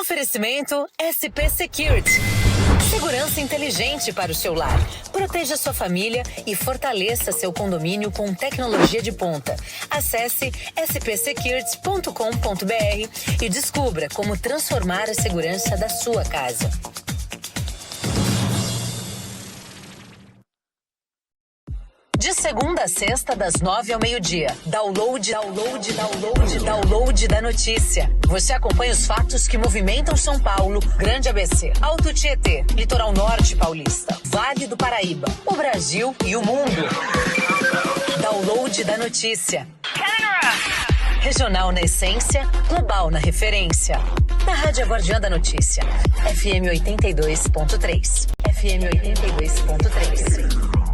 Oferecimento SP Security. Segurança inteligente para o seu lar. Proteja sua família e fortaleça seu condomínio com tecnologia de ponta. Acesse spsecurity.com.br e descubra como transformar a segurança da sua casa. De segunda a sexta, das 9 ao meio-dia. Download da notícia. Você acompanha os fatos que movimentam São Paulo, Grande ABC, Alto Tietê, Litoral Norte Paulista, Vale do Paraíba, o Brasil e o mundo. Download da notícia. Regional na essência, global na referência. Na Rádio Guardiã da Notícia. FM 82.3. FM 82.3.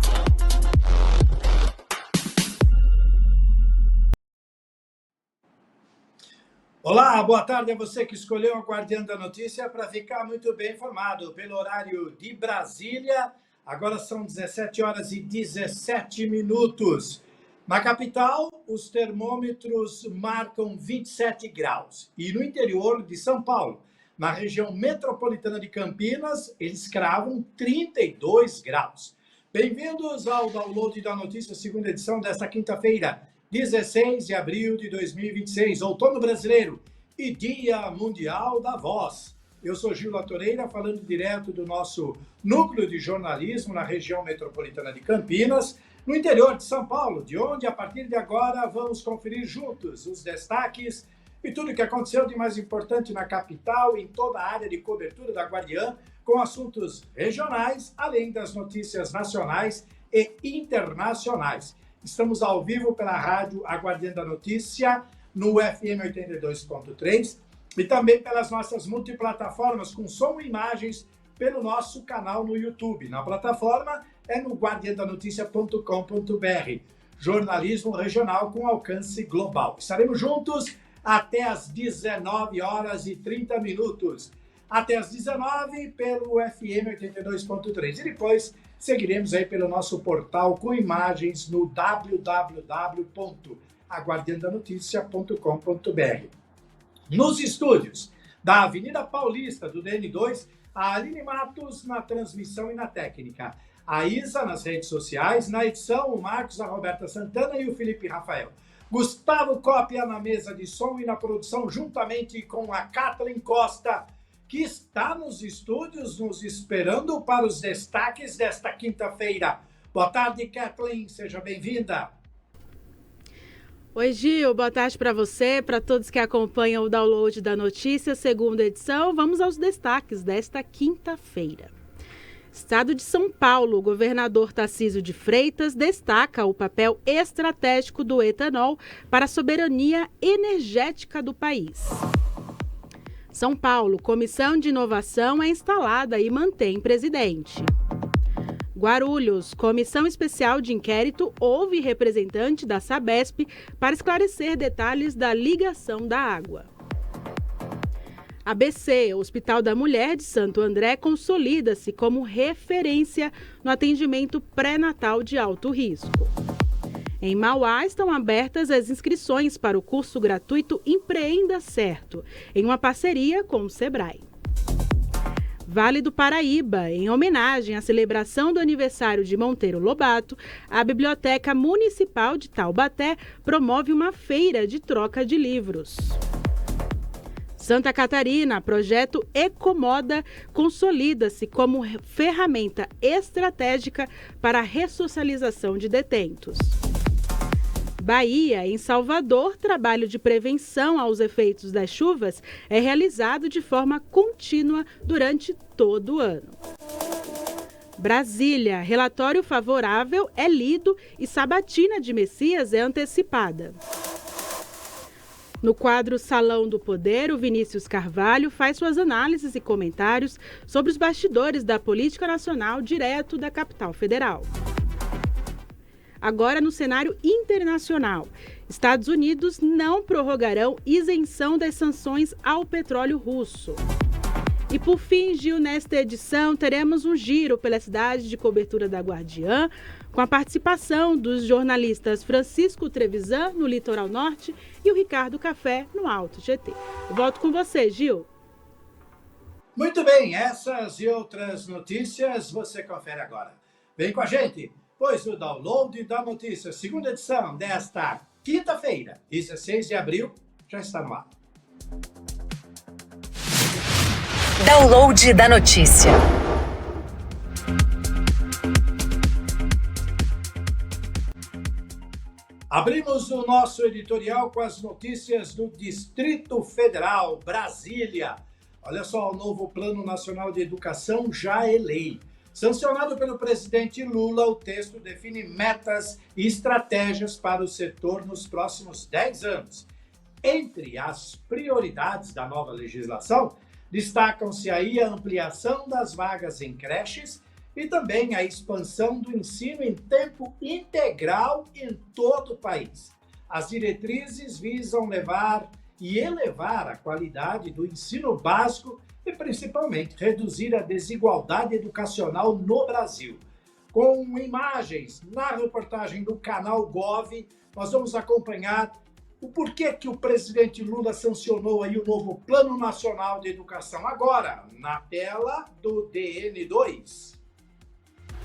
Olá, boa tarde a você que escolheu a Guardiã da Notícia para ficar muito bem informado pelo horário de Brasília. Agora são 17 horas e 17 minutos. Na capital, os termômetros marcam 27 graus. E no interior de São Paulo, na região metropolitana de Campinas, eles cravam 32 graus. Bem-vindos ao Download da Notícia, segunda edição desta quinta-feira, 16 de abril de 2026, outono brasileiro e Dia Mundial da Voz. Eu sou Gil Latoreira, falando direto do nosso núcleo de jornalismo na região metropolitana de Campinas, no interior de São Paulo, de onde, a partir de agora, vamos conferir juntos os destaques e tudo o que aconteceu de mais importante na capital e em toda a área de cobertura da Guardiã, com assuntos regionais, além das notícias nacionais e internacionais. Estamos ao vivo pela rádio A Guardiã da Notícia, no FM 82.3 e também pelas nossas multiplataformas com som e imagens pelo nosso canal no YouTube. Na plataforma é no guardiandanoticia.com.br. Jornalismo regional com alcance global. Estaremos juntos até às 19 horas e 30 minutos. Até às 19 pelo FM 82.3 e depois seguiremos aí pelo nosso portal com imagens no www.aguardiandanoticia.com.br. Nos estúdios da Avenida Paulista, do DN2, a Aline Matos na transmissão e na técnica. A Isa nas redes sociais, na edição o Marcos, a Roberta Santana e o Felipe Rafael. Gustavo Cópia na mesa de som e na produção, juntamente com a Kathleen Costa, que está nos estúdios nos esperando para os destaques desta quinta-feira. Boa tarde, Kathleen, seja bem-vinda. Oi, Gil, boa tarde para você, para todos que acompanham o Download da Notícia, segunda edição. Vamos aos destaques desta quinta-feira. Estado de São Paulo, o governador Tarcísio de Freitas destaca o papel estratégico do etanol para a soberania energética do país. São Paulo, Comissão de Inovação é instalada e mantém presidente. Guarulhos, Comissão Especial de Inquérito ouve representante da Sabesp para esclarecer detalhes da ligação da água. ABC, Hospital da Mulher de Santo André, consolida-se como referência no atendimento pré-natal de alto risco. Em Mauá, estão abertas as inscrições para o curso gratuito Empreenda Certo, em uma parceria com o Sebrae. Vale do Paraíba, em homenagem à celebração do aniversário de Monteiro Lobato, a Biblioteca Municipal de Taubaté promove uma feira de troca de livros. Santa Catarina, projeto Ecomoda consolida-se como ferramenta estratégica para a ressocialização de detentos. Bahia, em Salvador, trabalho de prevenção aos efeitos das chuvas é realizado de forma contínua durante todo o ano. Brasília, relatório favorável é lido e sabatina de Messias é antecipada. No quadro Salão do Poder, o Vinícius Carvalho faz suas análises e comentários sobre os bastidores da política nacional direto da capital federal. Agora, no cenário internacional, Estados Unidos não prorrogarão isenção das sanções ao petróleo russo. E por fim, Gil, nesta edição, teremos um giro pela cidade de cobertura da Guardiã, com a participação dos jornalistas Francisco Trevisan, no Litoral Norte, e o Ricardo Café, no Alto GT. Eu volto com você, Gil. Muito bem, essas e outras notícias você confere agora. Vem com a gente, pois o Download da Notícia, segunda edição desta quinta-feira, 16 de abril, já está no ar. Download da Notícia. Abrimos o nosso editorial com as notícias do Distrito Federal, Brasília. Olha só, o novo Plano Nacional de Educação já é lei. Sancionado pelo presidente Lula, o texto define metas e estratégias para o setor nos próximos 10 anos. Entre as prioridades da nova legislação, destacam-se aí a ampliação das vagas em creches e também a expansão do ensino em tempo integral em todo o país. As diretrizes visam levar e elevar a qualidade do ensino básico e, principalmente, reduzir a desigualdade educacional no Brasil. Com imagens na reportagem do canal Gov, nós vamos acompanhar o porquê que o presidente Lula sancionou aí o novo Plano Nacional de Educação. Agora, na tela do DN2.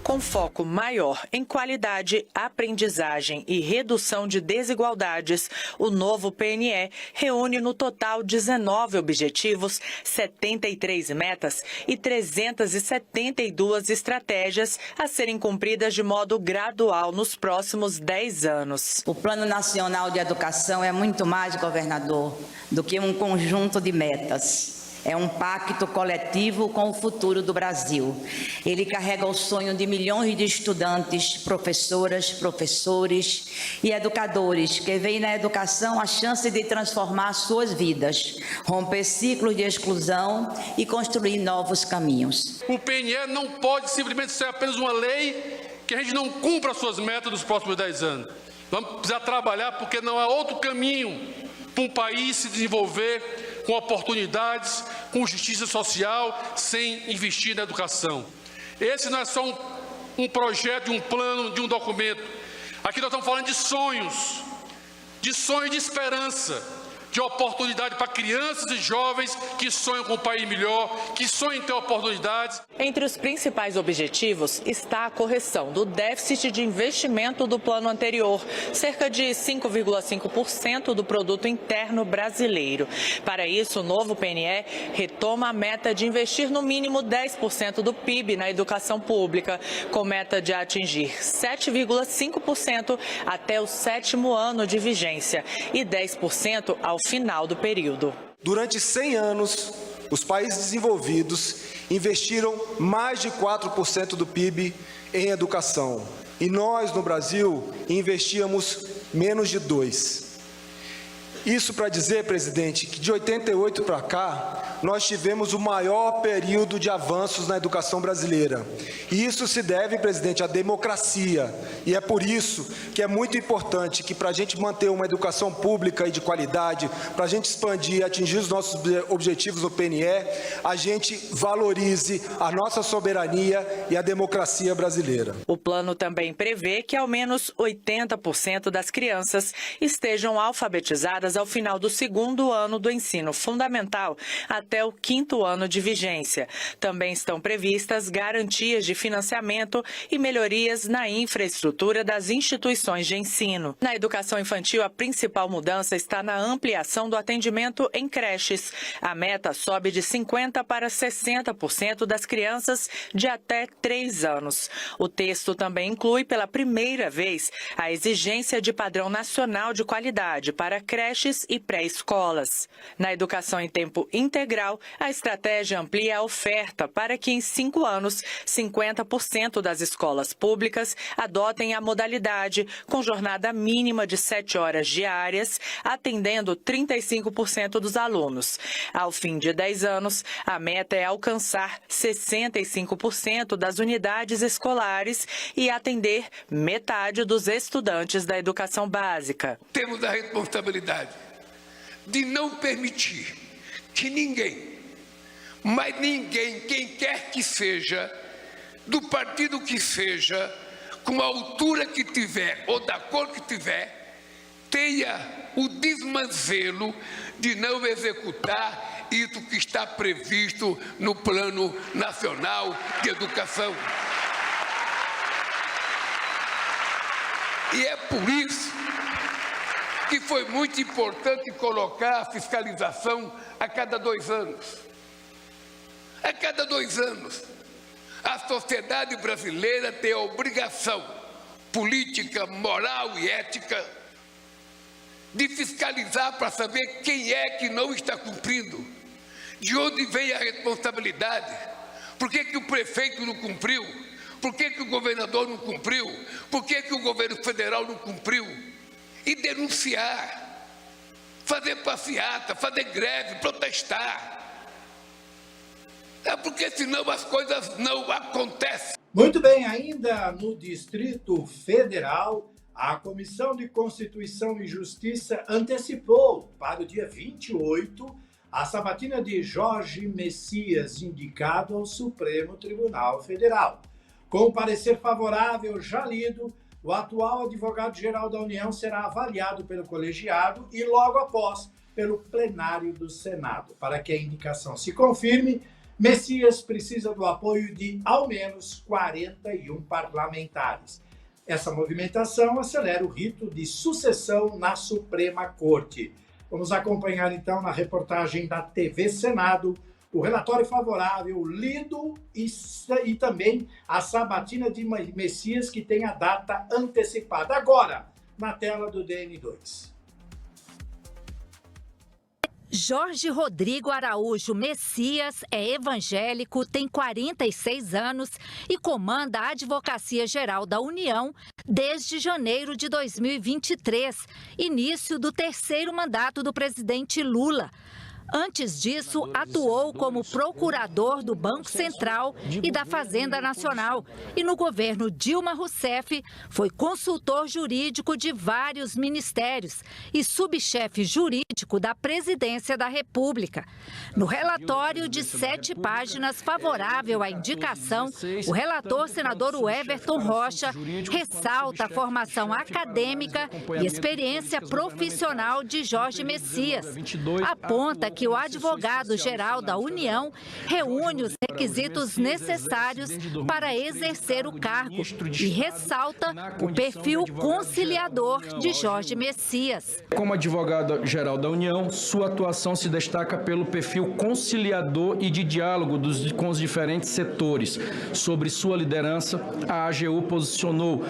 Com foco maior em qualidade, aprendizagem e redução de desigualdades, o novo PNE reúne no total 19 objetivos, 73 metas e 372 estratégias a serem cumpridas de modo gradual nos próximos 10 anos. O Plano Nacional de Educação é muito mais, governador, do que um conjunto de metas. É um pacto coletivo com o futuro do Brasil. Ele carrega o sonho de milhões de estudantes, professoras, professores e educadores que veem na educação a chance de transformar suas vidas, romper ciclos de exclusão e construir novos caminhos. O PNE não pode simplesmente ser apenas uma lei que a gente não cumpra as suas metas nos próximos 10 anos. Vamos precisar trabalhar porque não há outro caminho para um país se desenvolver com oportunidades, com justiça social, sem investir na educação. Esse não é só um projeto, um plano, de um documento. Aqui nós estamos falando de sonhos de esperança, de oportunidade para crianças e jovens que sonham com um país melhor, que sonham em ter oportunidades. Entre os principais objetivos está a correção do déficit de investimento do plano anterior, cerca de 5,5% do produto interno brasileiro. Para isso, o novo PNE retoma a meta de investir no mínimo 10% do PIB na educação pública, com meta de atingir 7,5% até o 7º ano de vigência e 10% ao final do período. Durante 100 anos, os países desenvolvidos investiram mais de 4% do PIB em educação. E nós, no Brasil, investíamos menos de 2%. Isso para dizer, presidente, que de 88 para cá, nós tivemos o maior período de avanços na educação brasileira. E isso se deve, presidente, à democracia. E é por isso que é muito importante que, para a gente manter uma educação pública e de qualidade, para a gente expandir e atingir os nossos objetivos no PNE, a gente valorize a nossa soberania e a democracia brasileira. O plano também prevê que ao menos 80% das crianças estejam alfabetizadas ao final do 2º ano do ensino fundamental até o 5º ano de vigência. Também estão previstas garantias de financiamento e melhorias na infraestrutura das instituições de ensino. Na educação infantil, a principal mudança está na ampliação do atendimento em creches. A meta sobe de 50% para 60% das crianças de até 3 anos. O texto também inclui, pela primeira vez, a exigência de padrão nacional de qualidade para creches e pré-escolas. Na educação em tempo integral, a estratégia amplia a oferta para que em 5 anos, 50% das escolas públicas adotem a modalidade com jornada mínima de 7 horas diárias, atendendo 35% dos alunos. Ao fim de 10 anos, a meta é alcançar 65% das unidades escolares e atender metade dos estudantes da educação básica. Temos a responsabilidade de não permitir que ninguém, mas ninguém, quem quer que seja, do partido que seja, com a altura que tiver ou da cor que tiver, tenha o desmantelo de não executar isso que está previsto no Plano Nacional de Educação. E é por isso que foi muito importante colocar a fiscalização a cada 2 anos. A cada 2 anos, a sociedade brasileira tem a obrigação política, moral e ética de fiscalizar para saber quem é que não está cumprindo, de onde vem a responsabilidade, por que o prefeito não cumpriu, por que o governador não cumpriu, por que o governo federal não cumpriu, e denunciar, fazer passeata, fazer greve, protestar. É porque senão as coisas não acontecem. Muito bem, ainda no Distrito Federal, a Comissão de Constituição e Justiça antecipou para o dia 28 a sabatina de Jorge Messias, indicado ao Supremo Tribunal Federal. Com o parecer favorável já lido, o atual advogado-geral da União será avaliado pelo colegiado e, logo após, pelo plenário do Senado. Para que a indicação se confirme, Messias precisa do apoio de, ao menos, 41 parlamentares. Essa movimentação acelera o rito de sucessão na Suprema Corte. Vamos acompanhar, então, na reportagem da TV Senado, o relatório favorável lido e também a sabatina de Messias, que tem a data antecipada. Agora, na tela do DN2. Jorge Rodrigo Araújo Messias é evangélico, tem 46 anos e comanda a Advocacia Geral da União desde janeiro de 2023, início do 3º mandato do presidente Lula. Antes disso, atuou como procurador do Banco Central e da Fazenda Nacional. E no governo Dilma Rousseff, foi consultor jurídico de vários ministérios e subchefe jurídico da Presidência da República. No relatório de 7 páginas favorável à indicação, o relator senador Everton Rocha ressalta a formação acadêmica e experiência profissional de Jorge Messias. Aponta que o advogado-geral da União reúne os requisitos necessários para exercer o cargo e ressalta o perfil conciliador de Jorge Messias. Como advogado-geral da União, sua atuação se destaca pelo perfil conciliador e de diálogo com os diferentes setores. Sobre sua liderança, a AGU posicionou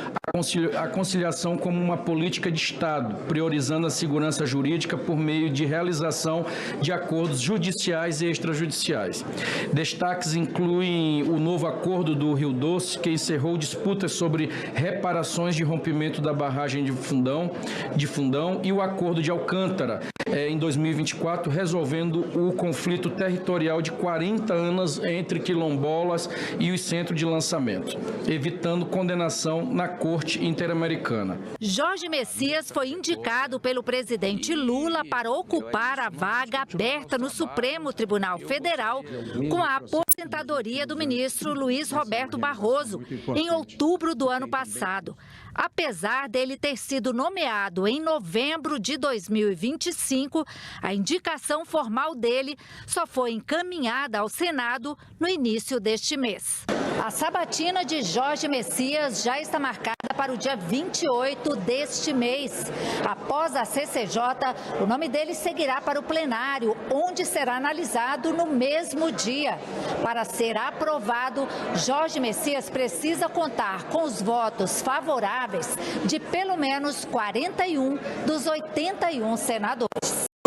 a conciliação como uma política de Estado, priorizando a segurança jurídica por meio de realização de acordos judiciais e extrajudiciais. Destaques incluem o novo acordo do Rio Doce, que encerrou disputas sobre reparações de rompimento da barragem de Fundão, e o acordo de Alcântara, em 2024, resolvendo o conflito territorial de 40 anos entre quilombolas e os centros de lançamento, evitando condenação na Corte Interamericana. Jorge Messias foi indicado pelo presidente Lula para ocupar a vaga aberta no Supremo Tribunal Federal com a aposentadoria do ministro Luiz Roberto Barroso, em outubro do ano passado. Apesar dele ter sido nomeado em novembro de 2025, a indicação formal dele só foi encaminhada ao Senado no início deste mês. A sabatina de Jorge Messias já está marcada para o dia 28 deste mês. Após a CCJ, o nome dele seguirá para o plenário, onde será analisado no mesmo dia. Para ser aprovado, Jorge Messias precisa contar com os votos favoráveis de pelo menos 41 dos 81 senadores.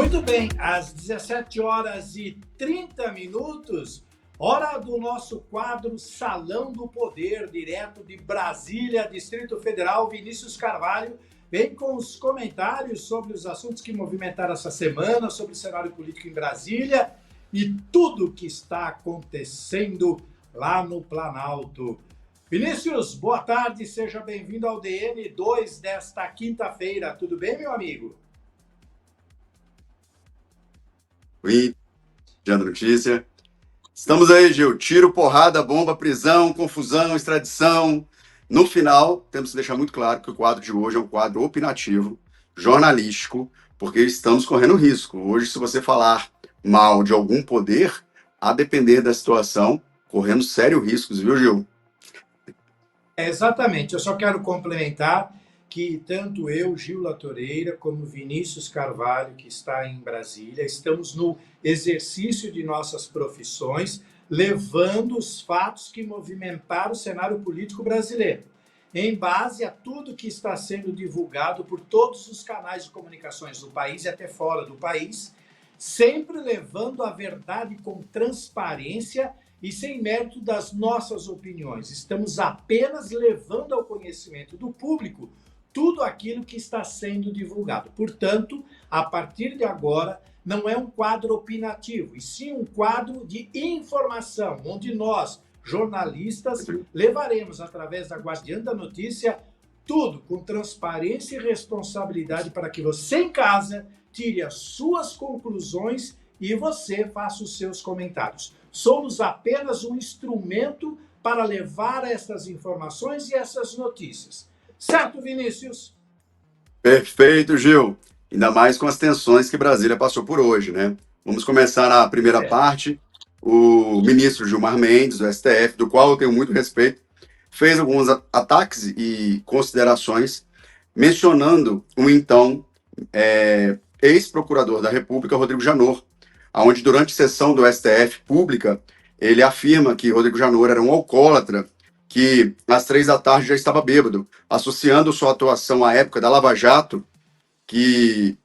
Muito bem, às 17h30, hora do nosso quadro Salão do Poder, direto de Brasília, Distrito Federal. Vinícius Carvalho vem com os comentários sobre os assuntos que movimentaram essa semana, sobre o cenário político em Brasília e tudo que está acontecendo lá no Planalto. Vinícius, boa tarde, seja bem-vindo ao DN2 desta quinta-feira. Tudo bem, meu amigo? Oi, Diário da Notícia. Estamos aí, Gil. Tiro, porrada, bomba, prisão, confusão, extradição. No final, temos que deixar muito claro que o quadro de hoje é um quadro opinativo. jornalístico, porque estamos correndo risco. Hoje, se você falar mal de algum poder, a depender da situação, corremos sérios riscos, viu, Gil? Exatamente. Eu só quero complementar que tanto eu, Gil Latoreira, como Vinícius Carvalho, que está em Brasília, estamos no exercício de nossas profissões, levando os fatos que movimentaram o cenário político brasileiro, em base a tudo que está sendo divulgado por todos os canais de comunicações do país e até fora do país, sempre levando a verdade com transparência e sem mérito das nossas opiniões. Estamos apenas levando ao conhecimento do público tudo aquilo que está sendo divulgado. Portanto, a partir de agora, não é um quadro opinativo, e sim um quadro de informação, onde nós, jornalistas, levaremos, através da Guardiã da Notícia, tudo com transparência e responsabilidade para que você em casa tire as suas conclusões e você faça os seus comentários. Somos apenas um instrumento para levar essas informações e essas notícias. Certo, Vinícius? Perfeito, Gil. Ainda mais com as tensões que Brasília passou por hoje, né? Vamos começar a primeira parte. O ministro Gilmar Mendes, do STF, do qual eu tenho muito respeito, fez alguns ataques e considerações mencionando o então ex-procurador da República, Rodrigo Janot, onde durante sessão do STF pública, ele afirma que Rodrigo Janot era um alcoólatra, que às 3 da tarde já estava bêbado, associando sua atuação à época da Lava Jato, que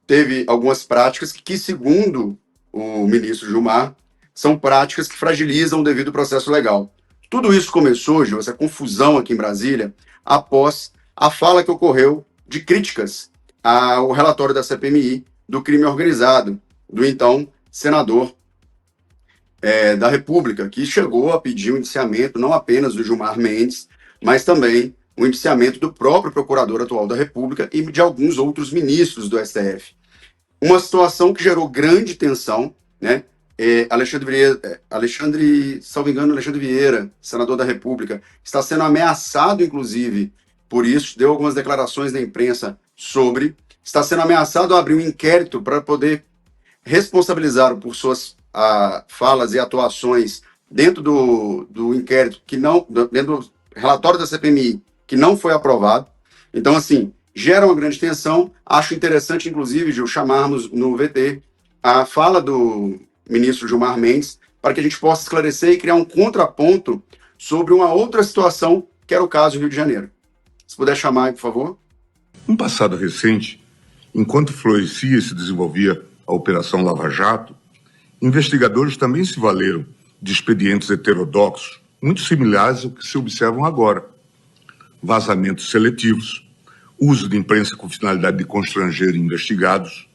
teve algumas práticas que, segundo o ministro Gilmar, são práticas que fragilizam o devido processo legal. Tudo isso começou, Gil, essa confusão aqui em Brasília, após a fala que ocorreu de críticas ao relatório da CPMI do crime organizado, do então senador da República, que chegou a pedir o indiciamento não apenas do Gilmar Mendes, mas também o indiciamento do próprio procurador atual da República e de alguns outros ministros do STF. Uma situação que gerou grande tensão, né? Alexandre Vieira, senador da República, está sendo ameaçado, inclusive, por isso, deu algumas declarações na imprensa sobre, está sendo ameaçado a abrir um inquérito para poder responsabilizar por suas falas e atuações dentro do inquérito, dentro do relatório da CPMI, que não foi aprovado. Então, assim, gera uma grande tensão. Acho interessante, inclusive, Gil, chamarmos no VT a fala do ministro Gilmar Mendes, para que a gente possa esclarecer e criar um contraponto sobre uma outra situação, que era o caso do Rio de Janeiro. Se puder chamar aí, por favor. No passado recente, enquanto florescia e se desenvolvia a Operação Lava Jato, investigadores também se valeram de expedientes heterodoxos, muito similares ao que se observam agora. Vazamentos seletivos, uso de imprensa com finalidade de constranger investigados,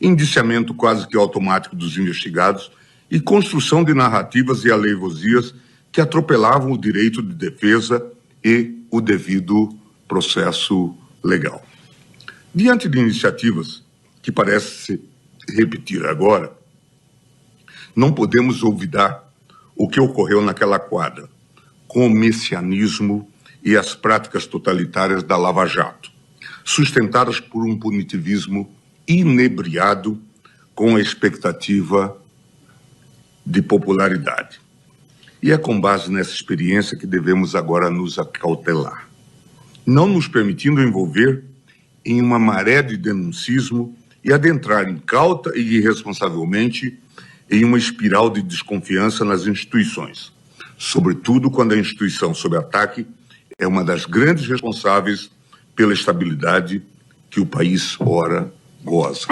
indiciamento quase que automático dos investigados e construção de narrativas e alevosias que atropelavam o direito de defesa e o devido processo legal. Diante de iniciativas que parecem se repetir agora, não podemos olvidar o que ocorreu naquela quadra, com o messianismo e as práticas totalitárias da Lava Jato, sustentadas por um punitivismo inebriado com a expectativa de popularidade. E é com base nessa experiência que devemos agora nos acautelar, não nos permitindo envolver em uma maré de denuncismo e adentrar incauta e irresponsavelmente em uma espiral de desconfiança nas instituições, sobretudo quando a instituição sob ataque é uma das grandes responsáveis pela estabilidade que o país ora goza.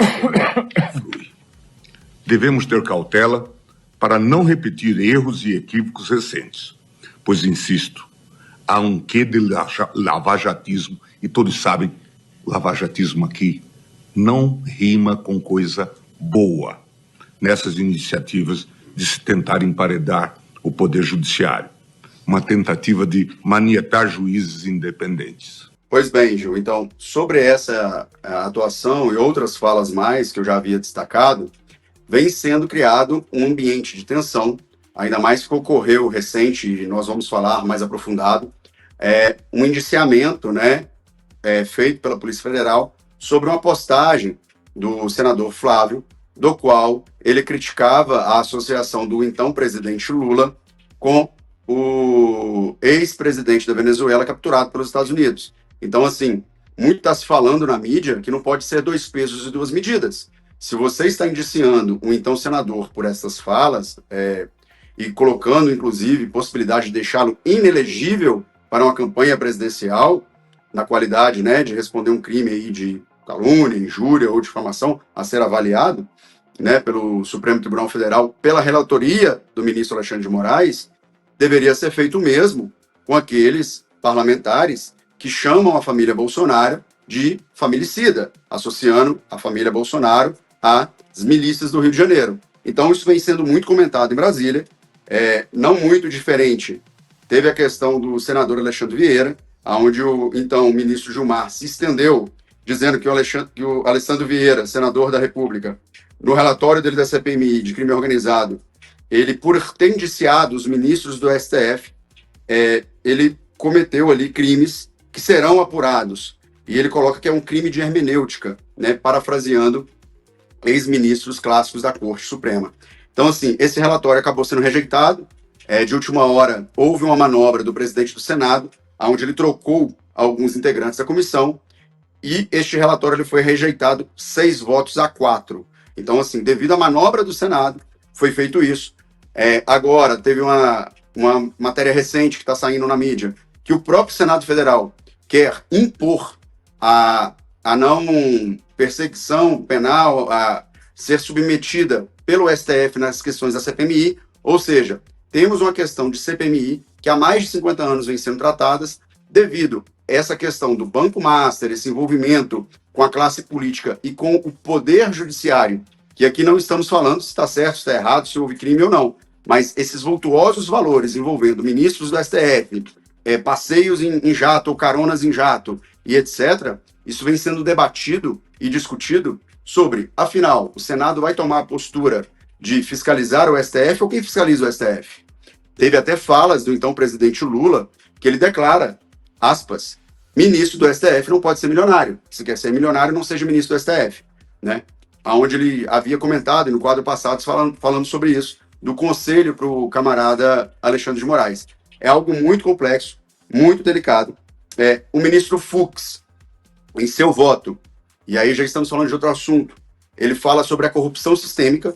Devemos ter cautela para não repetir erros e equívocos recentes, pois, insisto, há um quê de lavajatismo, e todos sabem, lavajatismo aqui não rima com coisa boa nessas iniciativas de se tentar emparedar o Poder Judiciário, uma tentativa de manietar juízes independentes. Pois bem, Gil, então, sobre essa atuação e outras falas mais que eu já havia destacado, vem sendo criado um ambiente de tensão, ainda mais que ocorreu recente, e nós vamos falar mais aprofundado, um indiciamento, né, feito pela Polícia Federal sobre uma postagem do senador Flávio, do qual ele criticava a associação do então presidente Lula com o ex-presidente da Venezuela capturado pelos Estados Unidos. Então, assim, muito está se falando na mídia que não pode ser 2 pesos e 2 medidas. Se você está indiciando um então senador por essas falas, e colocando, inclusive, possibilidade de deixá-lo inelegível para uma campanha presidencial, na qualidade, né, de responder um crime aí de calúnia, injúria ou difamação a ser avaliado, né, pelo Supremo Tribunal Federal, pela relatoria do ministro Alexandre de Moraes, deveria ser feito o mesmo com aqueles parlamentares que chamam a família Bolsonaro de familicida, associando a família Bolsonaro às milícias do Rio de Janeiro. Então, isso vem sendo muito comentado em Brasília, não muito diferente. Teve a questão do senador Alexandre Vieira, onde o então ministro Gilmar se estendeu, dizendo que o Alessandro Vieira, senador da República, no relatório dele da CPMI de crime organizado, ele, por ter indiciado os ministros do STF, ele cometeu ali crimes que serão apurados. E ele coloca que é um crime de hermenêutica, né, parafraseando ex-ministros clássicos da Corte Suprema. Então, assim, esse relatório acabou sendo rejeitado. De última hora, houve uma manobra do presidente do Senado, onde ele trocou alguns integrantes da comissão, e este relatório ele foi rejeitado 6-4. Então, assim, devido à manobra do Senado, foi feito isso. Agora, teve uma matéria recente que está saindo na mídia, que o próprio Senado Federal quer impor a não perseguição penal, a ser submetida pelo STF nas questões da CPMI, ou seja, temos uma questão de CPMI que há mais de 50 anos vem sendo tratadas devido a essa questão do Banco Master, esse envolvimento com a classe política e com o poder judiciário, que aqui não estamos falando se está certo, se está errado, se houve crime ou não, mas esses vultuosos valores envolvendo ministros do STF, passeios em jato ou caronas em jato e etc., isso vem sendo debatido e discutido sobre, afinal, o Senado vai tomar a postura de fiscalizar o STF ou quem fiscaliza o STF? Teve até falas do então presidente Lula, que ele declara, aspas, ministro do STF não pode ser milionário. Se quer ser milionário, não seja ministro do STF, né? Onde ele havia comentado, no quadro passado, falando sobre isso, do conselho para o camarada Alexandre de Moraes. É algo muito complexo, muito delicado. O ministro Fux, em seu voto, e aí já estamos falando de outro assunto, ele fala sobre a corrupção sistêmica,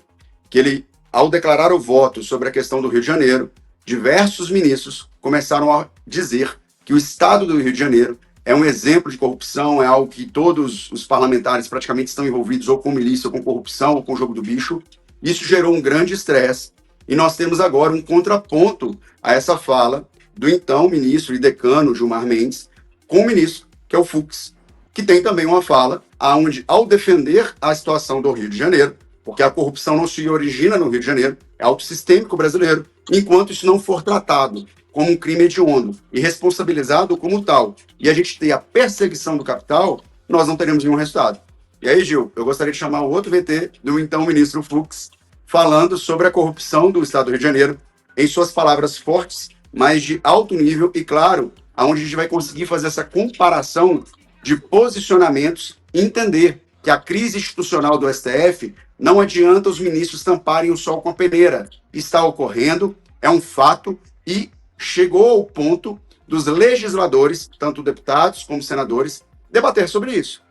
que ele, ao declarar o voto sobre a questão do Rio de Janeiro, diversos ministros começaram a dizer que o estado do Rio de Janeiro é um exemplo de corrupção, é algo que todos os parlamentares praticamente estão envolvidos ou com milícia, ou com corrupção, ou com jogo do bicho. Isso gerou um grande estresse e nós temos agora um contraponto a essa fala do então ministro e decano Gilmar Mendes com o ministro, que é o Fux, que tem também uma fala onde, ao defender a situação do Rio de Janeiro, porque a corrupção não se origina no Rio de Janeiro, é algo sistêmico brasileiro, enquanto isso não for tratado como um crime hediondo e responsabilizado como tal, e a gente ter a perseguição do capital, nós não teremos nenhum resultado. E aí, Gil, eu gostaria de chamar o outro VT do então ministro Fux, falando sobre a corrupção do Estado do Rio de Janeiro, em suas palavras fortes, mas de alto nível e, claro, aonde a gente vai conseguir fazer essa comparação de posicionamentos e entender que a crise institucional do STF não adianta os ministros tamparem o sol com a peneira. Está ocorrendo, é um fato e chegou ao ponto dos legisladores, tanto deputados como senadores, debater sobre isso.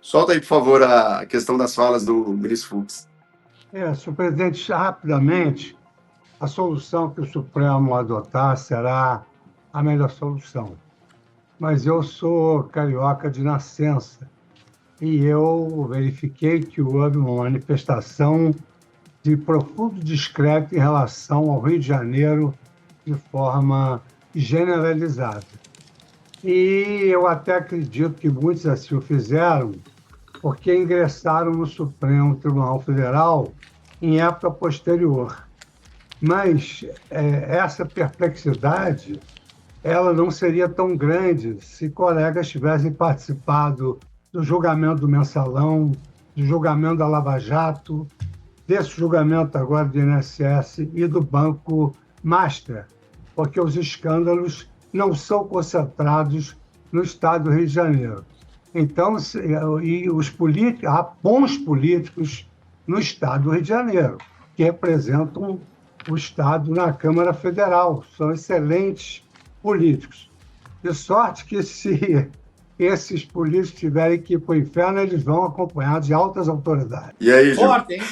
Solta aí, por favor, a questão das falas do ministro Fux. Senhor presidente, rapidamente, a solução que o Supremo adotar será a melhor solução. Mas eu sou carioca de nascença e eu verifiquei que houve uma manifestação de profundo descrédito em relação ao Rio de Janeiro de forma generalizada. E eu até acredito que muitos assim o fizeram porque ingressaram no Supremo Tribunal Federal em época posterior. Mas essa perplexidade ela não seria tão grande se colegas tivessem participado do julgamento do Mensalão, do julgamento da Lava Jato, desse julgamento agora do INSS e do Banco Master, porque os escândalos não são concentrados no estado do Rio de Janeiro. Então, e os políticos, há bons políticos no Estado do Rio de Janeiro, que representam o Estado na Câmara Federal. São excelentes políticos. De sorte que, se esses políticos tiverem que ir para o inferno, eles vão acompanhados de altas autoridades. E aí, Gil? Forte, hein?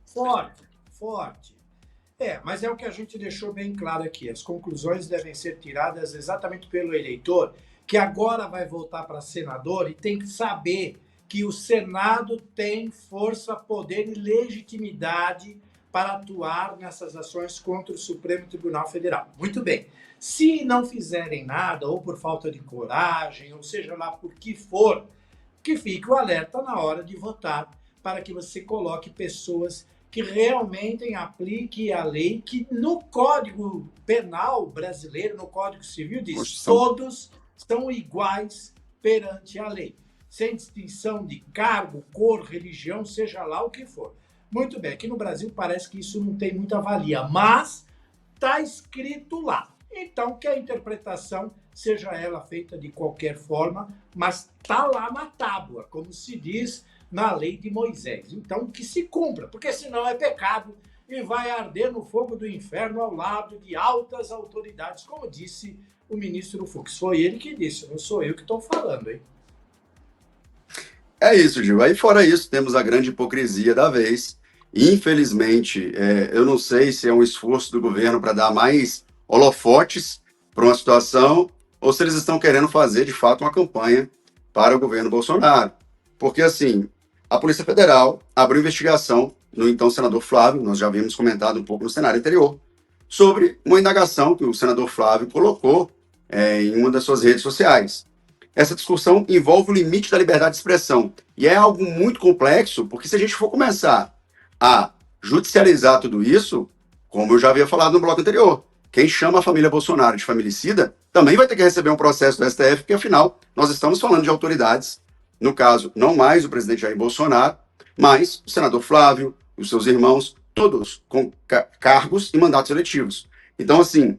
Forte. Mas é o que a gente deixou bem claro aqui. As conclusões devem ser tiradas exatamente pelo eleitor, que agora vai voltar para senador e tem que saber que o Senado tem força, poder e legitimidade para atuar nessas ações contra o Supremo Tribunal Federal. Muito bem. Se não fizerem nada, ou por falta de coragem, ou seja lá por que for, que fique o alerta na hora de votar, para que você coloque pessoas que realmente apliquem a lei, que no Código Penal brasileiro, no Código Civil, diz todos são iguais perante a lei, sem distinção de cargo, cor, religião, seja lá o que for. Muito bem, aqui no Brasil parece que isso não tem muita valia, mas está escrito lá. Então, que a interpretação seja ela feita de qualquer forma, mas está lá na tábua, como se diz na lei de Moisés. Então, que se cumpra, porque senão é pecado e vai arder no fogo do inferno ao lado de altas autoridades, como disse o ministro Fux. Foi ele que disse, não sou eu que estou falando, hein? É isso, Gil. Aí, fora isso, temos a grande hipocrisia da vez. Infelizmente, eu não sei se é um esforço do governo para dar mais holofotes para uma situação, ou se eles estão querendo fazer, de fato, uma campanha para o governo Bolsonaro. Porque, assim, a Polícia Federal abriu investigação no então senador Flávio, nós já havíamos comentado um pouco no cenário anterior, sobre uma indagação que o senador Flávio colocou em uma das suas redes sociais. Essa discussão envolve o limite da liberdade de expressão. E é algo muito complexo, porque se a gente for começar a judicializar tudo isso, como eu já havia falado no bloco anterior, quem chama a família Bolsonaro de familicida também vai ter que receber um processo do STF, porque afinal nós estamos falando de autoridades, no caso, não mais o presidente Jair Bolsonaro, mas o senador Flávio, os seus irmãos, todos com cargos e mandatos eletivos. Então, assim,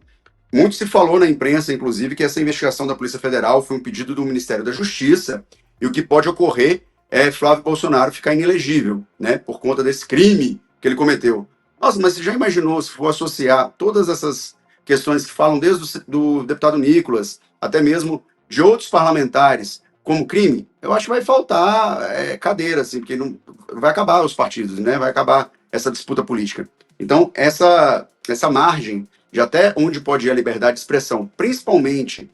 muito se falou na imprensa, inclusive, que essa investigação da Polícia Federal foi um pedido do Ministério da Justiça, e o que pode ocorrer é Flávio Bolsonaro ficar inelegível, né, por conta desse crime que ele cometeu. Nossa, mas você já imaginou se for associar todas essas questões que falam desde do deputado Nicolas, até mesmo de outros parlamentares, como crime? Eu acho que vai faltar cadeira, assim, porque não, vai acabar os partidos, né, vai acabar essa disputa política. Então, essa margem de até onde pode ir a liberdade de expressão, principalmente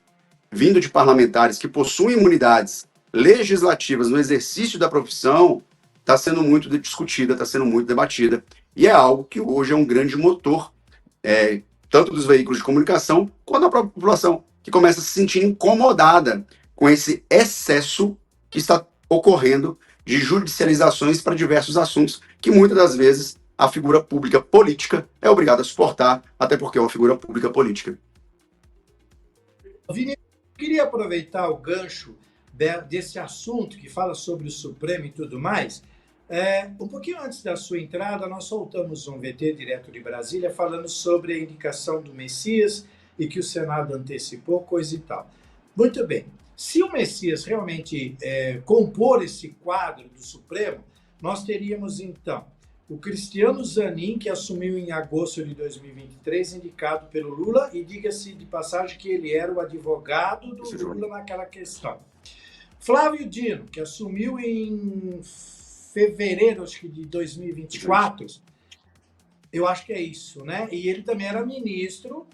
vindo de parlamentares que possuem imunidades legislativas no exercício da profissão, está sendo muito discutida, está sendo muito debatida, e é algo que hoje é um grande motor, tanto dos veículos de comunicação, quanto da própria população, que começa a se sentir incomodada com esse excesso que está ocorrendo de judicializações para diversos assuntos, que muitas das vezes a figura pública política é obrigada a suportar, até porque é uma figura pública política. Vini, eu queria aproveitar o gancho desse assunto que fala sobre o Supremo e tudo mais. Um pouquinho antes da sua entrada, nós soltamos um VT direto de Brasília falando sobre a indicação do Messias e que o Senado antecipou, coisa e tal. Muito bem. Se o Messias realmente compor esse quadro do Supremo, nós teríamos, então, o Cristiano Zanin, que assumiu em agosto de 2023, indicado pelo Lula, e diga-se de passagem que ele era o advogado do Lula naquela questão. Flávio Dino, que assumiu em fevereiro, acho que de 2024, eu acho que é isso, né? E ele também era ministro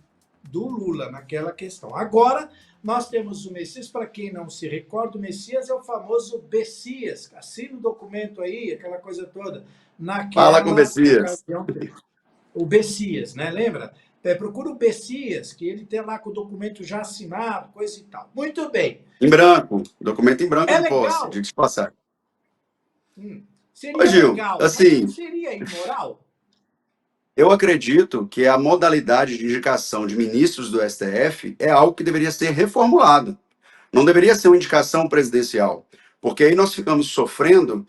do Lula naquela questão. Agora, nós temos o Messias, para quem não se recorda, o Messias é o famoso Bessias, assina o documento aí, aquela coisa toda. Fala com o Bessias. O Bessias, né? Lembra? Procura o Bessias, que ele tem lá com o documento já assinado, coisa e tal. Muito bem. Em branco, documento em branco de posse, diga-se de passagem. Seria Gil, legal, assim, mas seria imoral? Eu acredito que a modalidade de indicação de ministros do STF é algo que deveria ser reformulado. Não deveria ser uma indicação presidencial, porque aí nós ficamos sofrendo,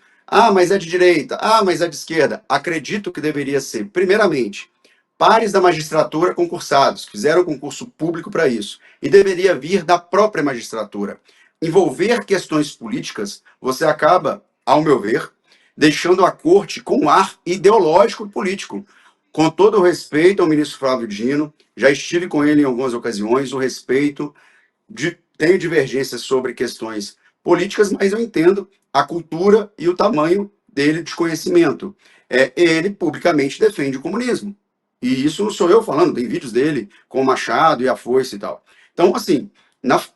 mas é de direita, mas é de esquerda. Acredito que deveria ser, primeiramente, pares da magistratura concursados, fizeram concurso público para isso, e deveria vir da própria magistratura. envolver questões políticas, você acaba, ao meu ver, deixando a corte com um ar ideológico e político. Com todo o respeito ao ministro Flávio Dino, já estive com ele em algumas ocasiões, o respeito, tenho divergências sobre questões políticas, mas eu entendo a cultura e o tamanho dele de conhecimento. Ele publicamente defende o comunismo. E isso não sou eu falando, tem vídeos dele com o Machado e a Foice e tal. Então, assim,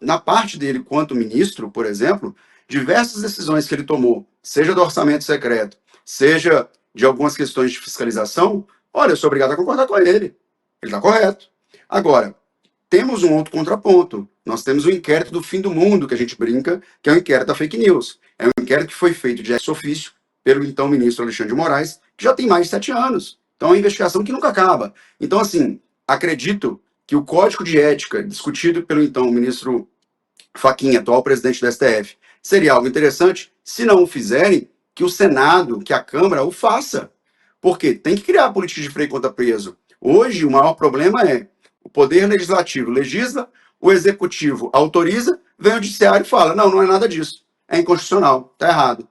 na parte dele quanto ministro, por exemplo, diversas decisões que ele tomou, seja do orçamento secreto, seja de algumas questões de fiscalização, olha, eu sou obrigado a concordar com ele. Ele está correto. Agora, temos um outro contraponto. Nós temos o inquérito do fim do mundo, que a gente brinca, que é o inquérito da fake news. É um inquérito que foi feito de ex-ofício pelo então ministro Alexandre de Moraes, que já tem mais de 7 anos. Então é uma investigação que nunca acaba. Então, assim, acredito que o código de ética discutido pelo então ministro Fachin, atual presidente do STF, seria algo interessante, se não o fizerem, que o Senado, que a Câmara o faça. Porque tem que criar política de freio contra preso. Hoje, o maior problema é o Poder Legislativo legisla, o Executivo autoriza, vem o Judiciário e fala, não é nada disso, é inconstitucional, está errado.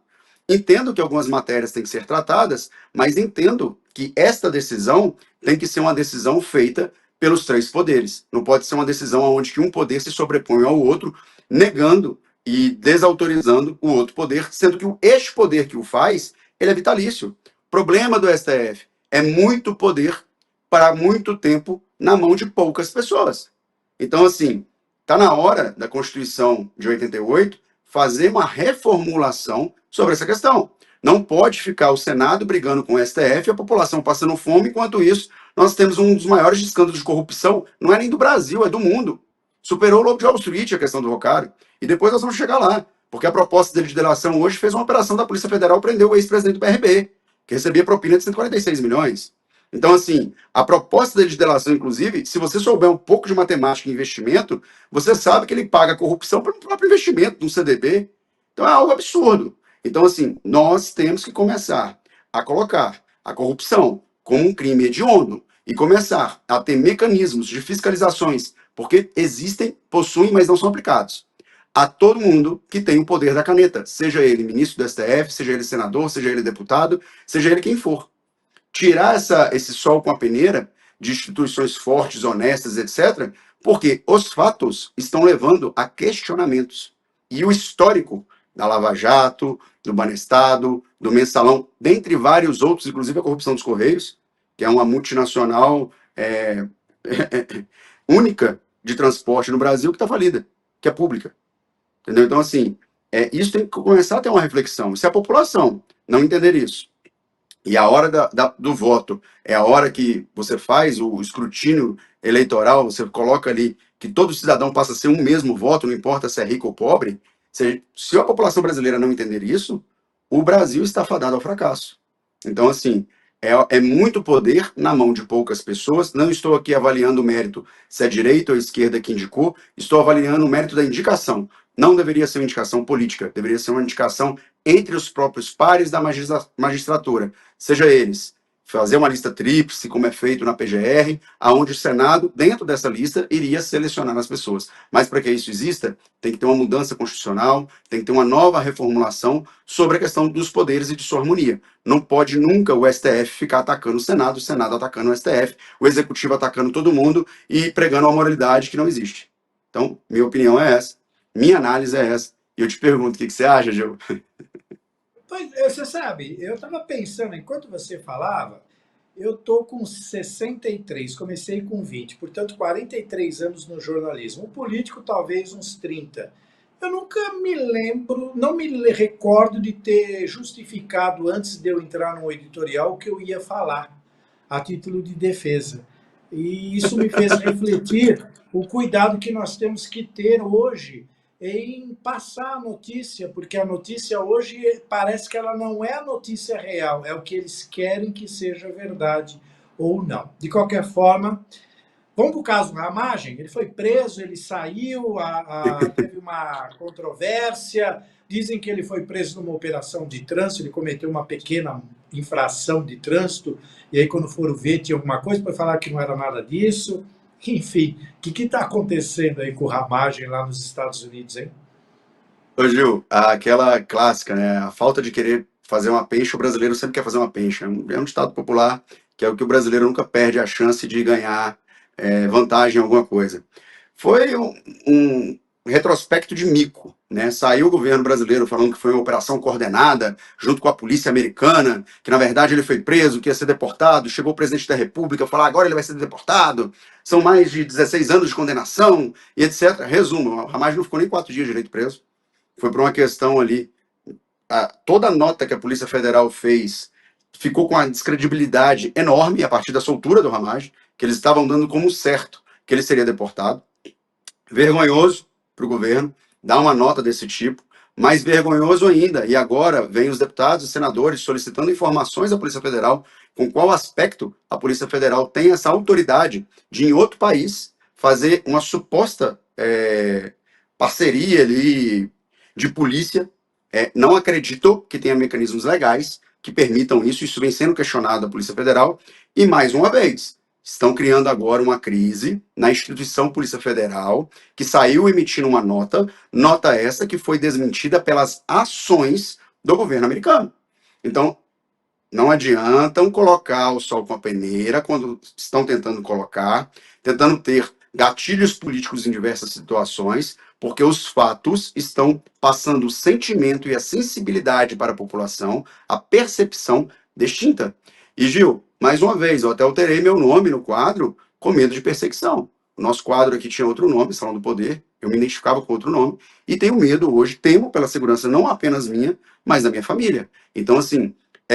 Entendo que algumas matérias têm que ser tratadas, mas entendo que esta decisão tem que ser uma decisão feita pelos 3 poderes. Não pode ser uma decisão onde que um poder se sobrepõe ao outro, negando e desautorizando o outro poder, sendo que este poder que o faz, ele é vitalício. O problema do STF é muito poder para muito tempo na mão de poucas pessoas. Então, assim, está na hora da Constituição de 88 fazer uma reformulação sobre essa questão. Não pode ficar o Senado brigando com o STF e a população passando fome, enquanto isso nós temos um dos maiores escândalos de corrupção, não é nem do Brasil, é do mundo. Superou o Lobo de Wall Street, a questão do Rocário. E depois nós vamos chegar lá, porque a proposta dele de delação hoje fez uma operação da Polícia Federal prender o ex-presidente do BRB, que recebia propina de 146 milhões. Então, assim, a proposta dele de delação, inclusive, se você souber um pouco de matemática e investimento, você sabe que ele paga corrupção pelo próprio investimento de um CDB. Então, é algo absurdo. Então, assim, nós temos que começar a colocar a corrupção como um crime hediondo e começar a ter mecanismos de fiscalizações, porque existem, possuem, mas não são aplicados, a todo mundo que tem o poder da caneta, seja ele ministro do STF, seja ele senador, seja ele deputado, seja ele quem for. Tirar esse sol com a peneira de instituições fortes, honestas, etc., porque os fatos estão levando a questionamentos. E o histórico da Lava Jato, do Banestado, do Mensalão, dentre vários outros, inclusive a corrupção dos Correios, que é uma multinacional única de transporte no Brasil que está falida, que é pública. Entendeu? Então, assim, isso tem que começar a ter uma reflexão. Se a população não entender isso, e a hora do voto é a hora que você faz o escrutínio eleitoral, você coloca ali que todo cidadão passa a ser um mesmo voto, não importa se é rico ou pobre, se a população brasileira não entender isso, o Brasil está fadado ao fracasso. Então, assim, é muito poder na mão de poucas pessoas. Não estou aqui avaliando o mérito, se é direita ou esquerda que indicou, estou avaliando o mérito da indicação. Não deveria ser uma indicação política, deveria ser uma indicação entre os próprios pares da magistratura, seja eles fazer uma lista tríplice, como é feito na PGR, aonde o Senado, dentro dessa lista, iria selecionar as pessoas. Mas para que isso exista, tem que ter uma mudança constitucional, tem que ter uma nova reformulação sobre a questão dos poderes e de sua harmonia. Não pode nunca o STF ficar atacando o Senado atacando o STF, o Executivo atacando todo mundo e pregando uma moralidade que não existe. Então, minha opinião é essa, minha análise é essa. E eu te pergunto, o que você acha, Gil? Você sabe, eu estava pensando, enquanto você falava, eu estou com 63, comecei com 20, portanto 43 anos no jornalismo. O político talvez uns 30. Eu nunca me lembro, não me recordo de ter justificado antes de eu entrar no editorial o que eu ia falar, a título de defesa. E isso me fez refletir o cuidado que nós temos que ter hoje em passar a notícia, porque a notícia hoje parece que ela não é a notícia real, é o que eles querem que seja verdade ou não. De qualquer forma, vamos para o caso Ramagem. Ele foi preso, ele saiu, teve uma controvérsia, dizem que ele foi preso numa operação de trânsito, ele cometeu uma pequena infração de trânsito, e aí quando foram ver tinha alguma coisa, para falar que não era nada disso. Enfim, o que está acontecendo aí com o Ramagem lá nos Estados Unidos, hein? Ô Gil, aquela clássica, né? A falta de querer fazer uma peixe, o brasileiro sempre quer fazer uma peixe. É um ditado popular que é o que o brasileiro nunca perde a chance de ganhar vantagem em alguma coisa. Foi um retrospecto de mico, né? Saiu o governo brasileiro falando que foi uma operação coordenada junto com a polícia americana, que na verdade ele foi preso, que ia ser deportado. Chegou o presidente da República, falou agora ele vai ser deportado. São mais de 16 anos de condenação e etc. Resumo, o Hamas não ficou nem 4 dias direito preso. Foi por uma questão ali. Toda a nota que a Polícia Federal fez ficou com uma descredibilidade enorme a partir da soltura do Hamas, que eles estavam dando como certo que ele seria deportado. Vergonhoso para o governo dar uma nota desse tipo, mais vergonhoso ainda, e agora vem os deputados e senadores solicitando informações à Polícia Federal com qual aspecto a Polícia Federal tem essa autoridade de, em outro país, fazer uma suposta parceria ali de polícia. Não acredito que tenha mecanismos legais que permitam isso. Isso vem sendo questionado da Polícia Federal. E, mais uma vez, estão criando agora uma crise na instituição Polícia Federal, que saiu emitindo uma nota essa que foi desmentida pelas ações do governo americano. Então, não adiantam colocar o sol com a peneira quando estão tentando colocar, tentando ter gatilhos políticos em diversas situações, porque os fatos estão passando o sentimento e a sensibilidade para a população, a percepção distinta. E, Gil, mais uma vez, eu até alterei meu nome no quadro com medo de perseguição. O nosso quadro aqui tinha outro nome, Salão do Poder, eu me identificava com outro nome, e tenho medo hoje, temo pela segurança não apenas minha, mas da minha família. Então, assim,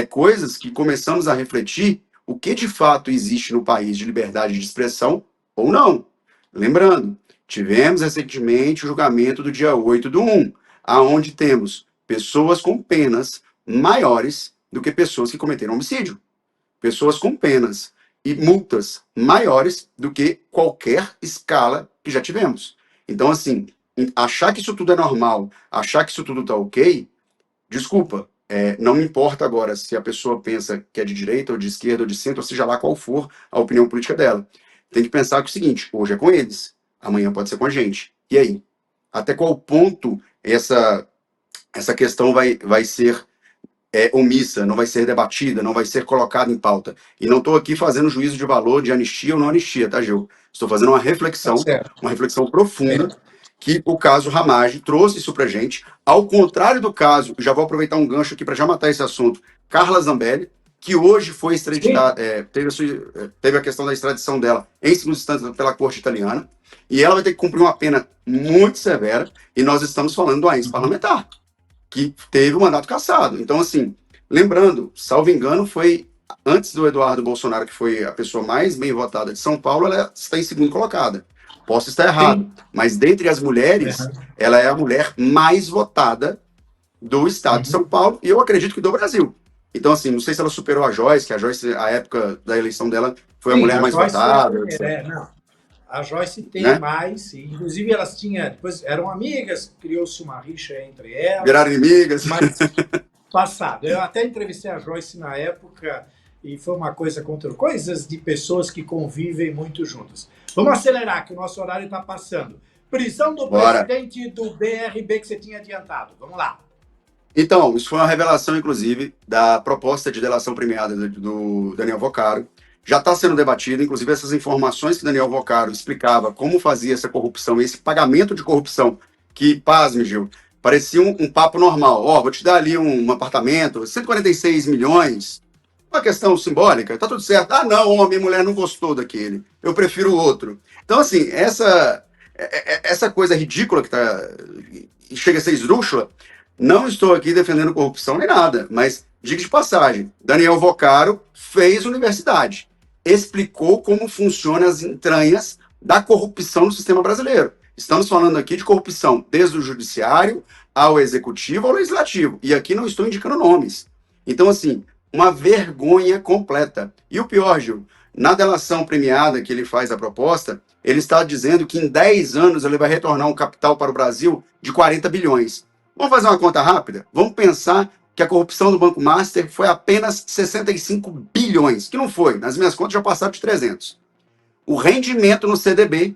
coisas que começamos a refletir o que de fato existe no país de liberdade de expressão ou não. Lembrando, tivemos recentemente o julgamento do dia 8/1, aonde temos pessoas com penas maiores do que pessoas que cometeram homicídio. Pessoas com penas e multas maiores do que qualquer escala que já tivemos. Então, assim, achar que isso tudo é normal, achar que isso tudo tá ok, desculpa, não me importa agora se a pessoa pensa que é de direita ou de esquerda ou de centro, ou seja lá qual for a opinião política dela. Tem que pensar que é o seguinte, hoje é com eles, amanhã pode ser com a gente. E aí? Até qual ponto essa questão vai ser omissa, não vai ser debatida, não vai ser colocada em pauta? E não estou aqui fazendo juízo de valor de anistia ou não anistia, tá, Gil? Estou fazendo uma reflexão profunda, que o caso Ramagem trouxe isso pra gente. Ao contrário do caso, já vou aproveitar um gancho aqui para já matar esse assunto, Carla Zambelli, que hoje foi extraditada, teve a questão da extradição dela em segunda instância pela corte italiana, e ela vai ter que cumprir uma pena muito severa, e nós estamos falando do ex-parlamentar, que teve o mandato cassado. Então, assim, lembrando, salvo engano, foi antes do Eduardo Bolsonaro, que foi a pessoa mais bem votada de São Paulo, ela está em segunda colocada. Posso estar errado, mas dentre as mulheres, ela é a mulher mais votada do estado de São Paulo, e eu acredito que do Brasil. Então, assim, não sei se ela superou a Joyce, que a Joyce, a época da eleição dela, foi a mulher mais votada. Não. A Joyce tem mais, inclusive elas tinham, depois eram amigas, criou-se uma rixa entre elas. Viraram inimigas. Mas passado. Eu até entrevistei a Joyce na época e foi uma coisa contra coisas de pessoas que convivem muito juntas. Vamos acelerar, que o nosso horário está passando. Prisão do presidente do BRB que você tinha adiantado. Vamos lá. Então, isso foi uma revelação, inclusive, da proposta de delação premiada do Daniel Vocaro. Já está sendo debatido, inclusive essas informações que Daniel Vocaro explicava como fazia essa corrupção, esse pagamento de corrupção, que, pasme, Gil, parecia um papo normal. Vou te dar ali um apartamento, 146 milhões, uma questão simbólica, tá tudo certo. Não, minha mulher não gostou daquele, eu prefiro o outro. Então, assim, essa coisa ridícula que chega a ser esdrúxula. Não estou aqui defendendo corrupção nem nada, mas, diga de passagem, Daniel Vocaro fez universidade, explicou como funcionam as entranhas da corrupção no sistema brasileiro. Estamos falando aqui de corrupção desde o judiciário ao executivo ao legislativo, e aqui não estou indicando nomes. Então, assim, uma vergonha completa. E o pior, Gil, na delação premiada que ele faz a proposta, ele está dizendo que em 10 anos ele vai retornar um capital para o Brasil de 40 bilhões. Vamos fazer uma conta rápida? Vamos pensar que a corrupção do Banco Master foi apenas 65 bilhões, que não foi. Nas minhas contas já passaram de 300. O rendimento no CDB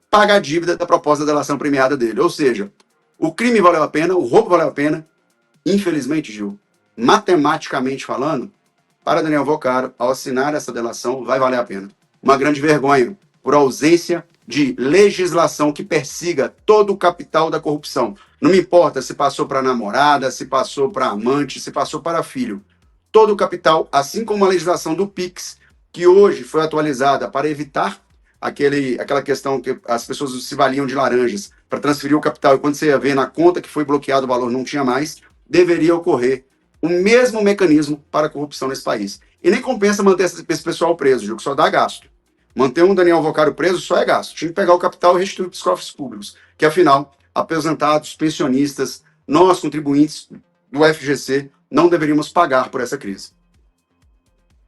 paga a dívida da proposta da delação premiada dele. Ou seja, O crime valeu a pena, o roubo valeu a pena. Infelizmente, Gil, matematicamente falando, para Daniel Vocaro, ao assinar essa delação, vai valer a pena. Uma grande vergonha por ausência de legislação que persiga todo o capital da corrupção. Não me importa se passou para namorada, se passou para amante, se passou para filho. Todo o capital, assim como a legislação do PIX, que hoje foi atualizada para evitar aquela questão que as pessoas se valiam de laranjas para transferir o capital e quando você ia ver na conta que foi bloqueado o valor não tinha mais, deveria ocorrer o mesmo mecanismo para a corrupção nesse país. E nem compensa manter esse pessoal preso, Gil, que só dá gasto. Manter um Daniel Vocaro preso só é gasto. Tinha que pegar o capital e restituir para os cofres públicos, que afinal, aposentados, pensionistas, nós, contribuintes do FGC, não deveríamos pagar por essa crise.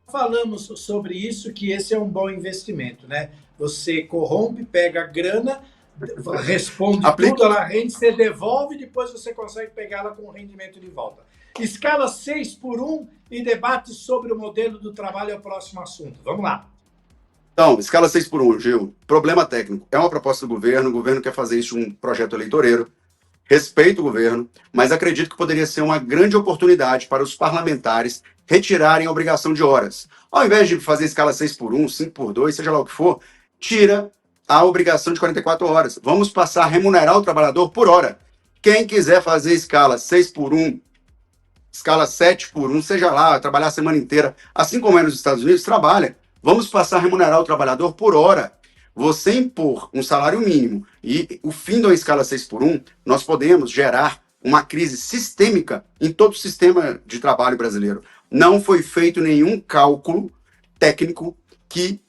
Falamos sobre isso, que esse é um bom investimento, né? Você corrompe, pega a grana, responde tudo, ela rende, você devolve e depois você consegue pegá-la com o rendimento de volta. Escala 6x1 e debate sobre o modelo do trabalho é o próximo assunto. Vamos lá. Então, escala 6x1, Gil. Problema técnico. É uma proposta do governo, o governo quer fazer isso um projeto eleitoreiro. Respeito o governo, mas acredito que poderia ser uma grande oportunidade para os parlamentares retirarem a obrigação de horas. Ao invés de fazer escala 6x1, 5x2, seja lá o que for, tira a obrigação de 44 horas. Vamos passar a remunerar o trabalhador por hora. Quem quiser fazer escala 6x1, escala 7x1, seja lá, trabalhar a semana inteira, assim como é nos Estados Unidos, trabalha. Vamos passar a remunerar o trabalhador por hora. Você impor um salário mínimo e o fim da escala 6x1, nós podemos gerar uma crise sistêmica em todo o sistema de trabalho brasileiro. Não foi feito nenhum cálculo técnico que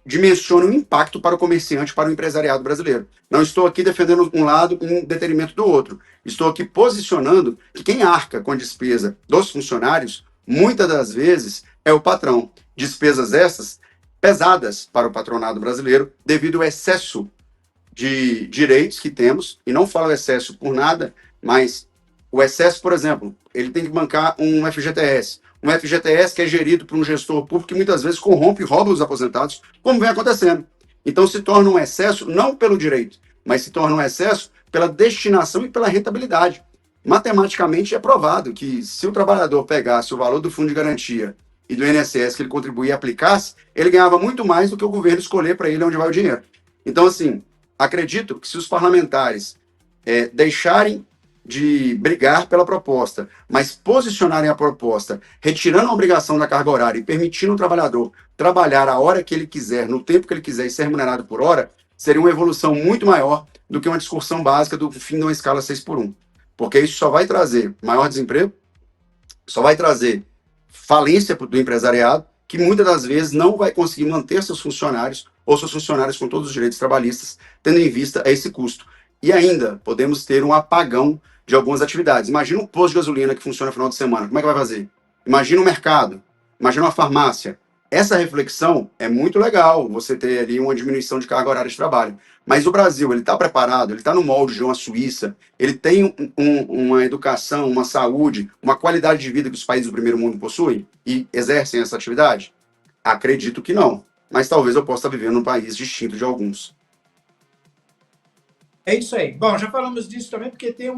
dimensione o impacto para o comerciante, para o empresariado brasileiro. Não estou aqui defendendo um lado em detrimento do outro. Estou aqui posicionando que quem arca com a despesa dos funcionários, muitas das vezes, é o patrão. Despesas essas pesadas para o patronado brasileiro devido ao excesso de direitos que temos, e não falo excesso por nada, mas o excesso, por exemplo, ele tem que bancar um FGTS que é gerido por um gestor público que muitas vezes corrompe e rouba os aposentados, como vem acontecendo. Então se torna um excesso não pelo direito, mas se torna um excesso pela destinação e pela rentabilidade. Matematicamente é provado que se o trabalhador pegasse o valor do fundo de garantia e do INSS que ele contribuía e aplicasse, ele ganhava muito mais do que o governo escolher para ele onde vai o dinheiro. Então, assim, acredito que se os parlamentares deixarem de brigar pela proposta, mas posicionarem a proposta, retirando a obrigação da carga horária e permitindo o trabalhador trabalhar a hora que ele quiser, no tempo que ele quiser e ser remunerado por hora, seria uma evolução muito maior do que uma discussão básica do fim de uma escala 6x1. Porque isso só vai trazer maior desemprego, só vai trazer falência do empresariado, que muitas das vezes não vai conseguir manter seus funcionários ou seus funcionários com todos os direitos trabalhistas, tendo em vista esse custo. E ainda podemos ter um apagão de algumas atividades. Imagina um posto de gasolina que funciona no final de semana, como é que vai fazer? Imagina um mercado, imagina uma farmácia. Essa reflexão é muito legal, você ter ali uma diminuição de carga horária de trabalho. Mas o Brasil, ele está preparado, ele está no molde de uma Suíça, ele tem uma educação, uma saúde, uma qualidade de vida que os países do primeiro mundo possuem e exercem essa atividade? Acredito que não, mas talvez eu possa estar vivendo num país distinto de alguns. É isso aí. Bom, já falamos disso também, porque tem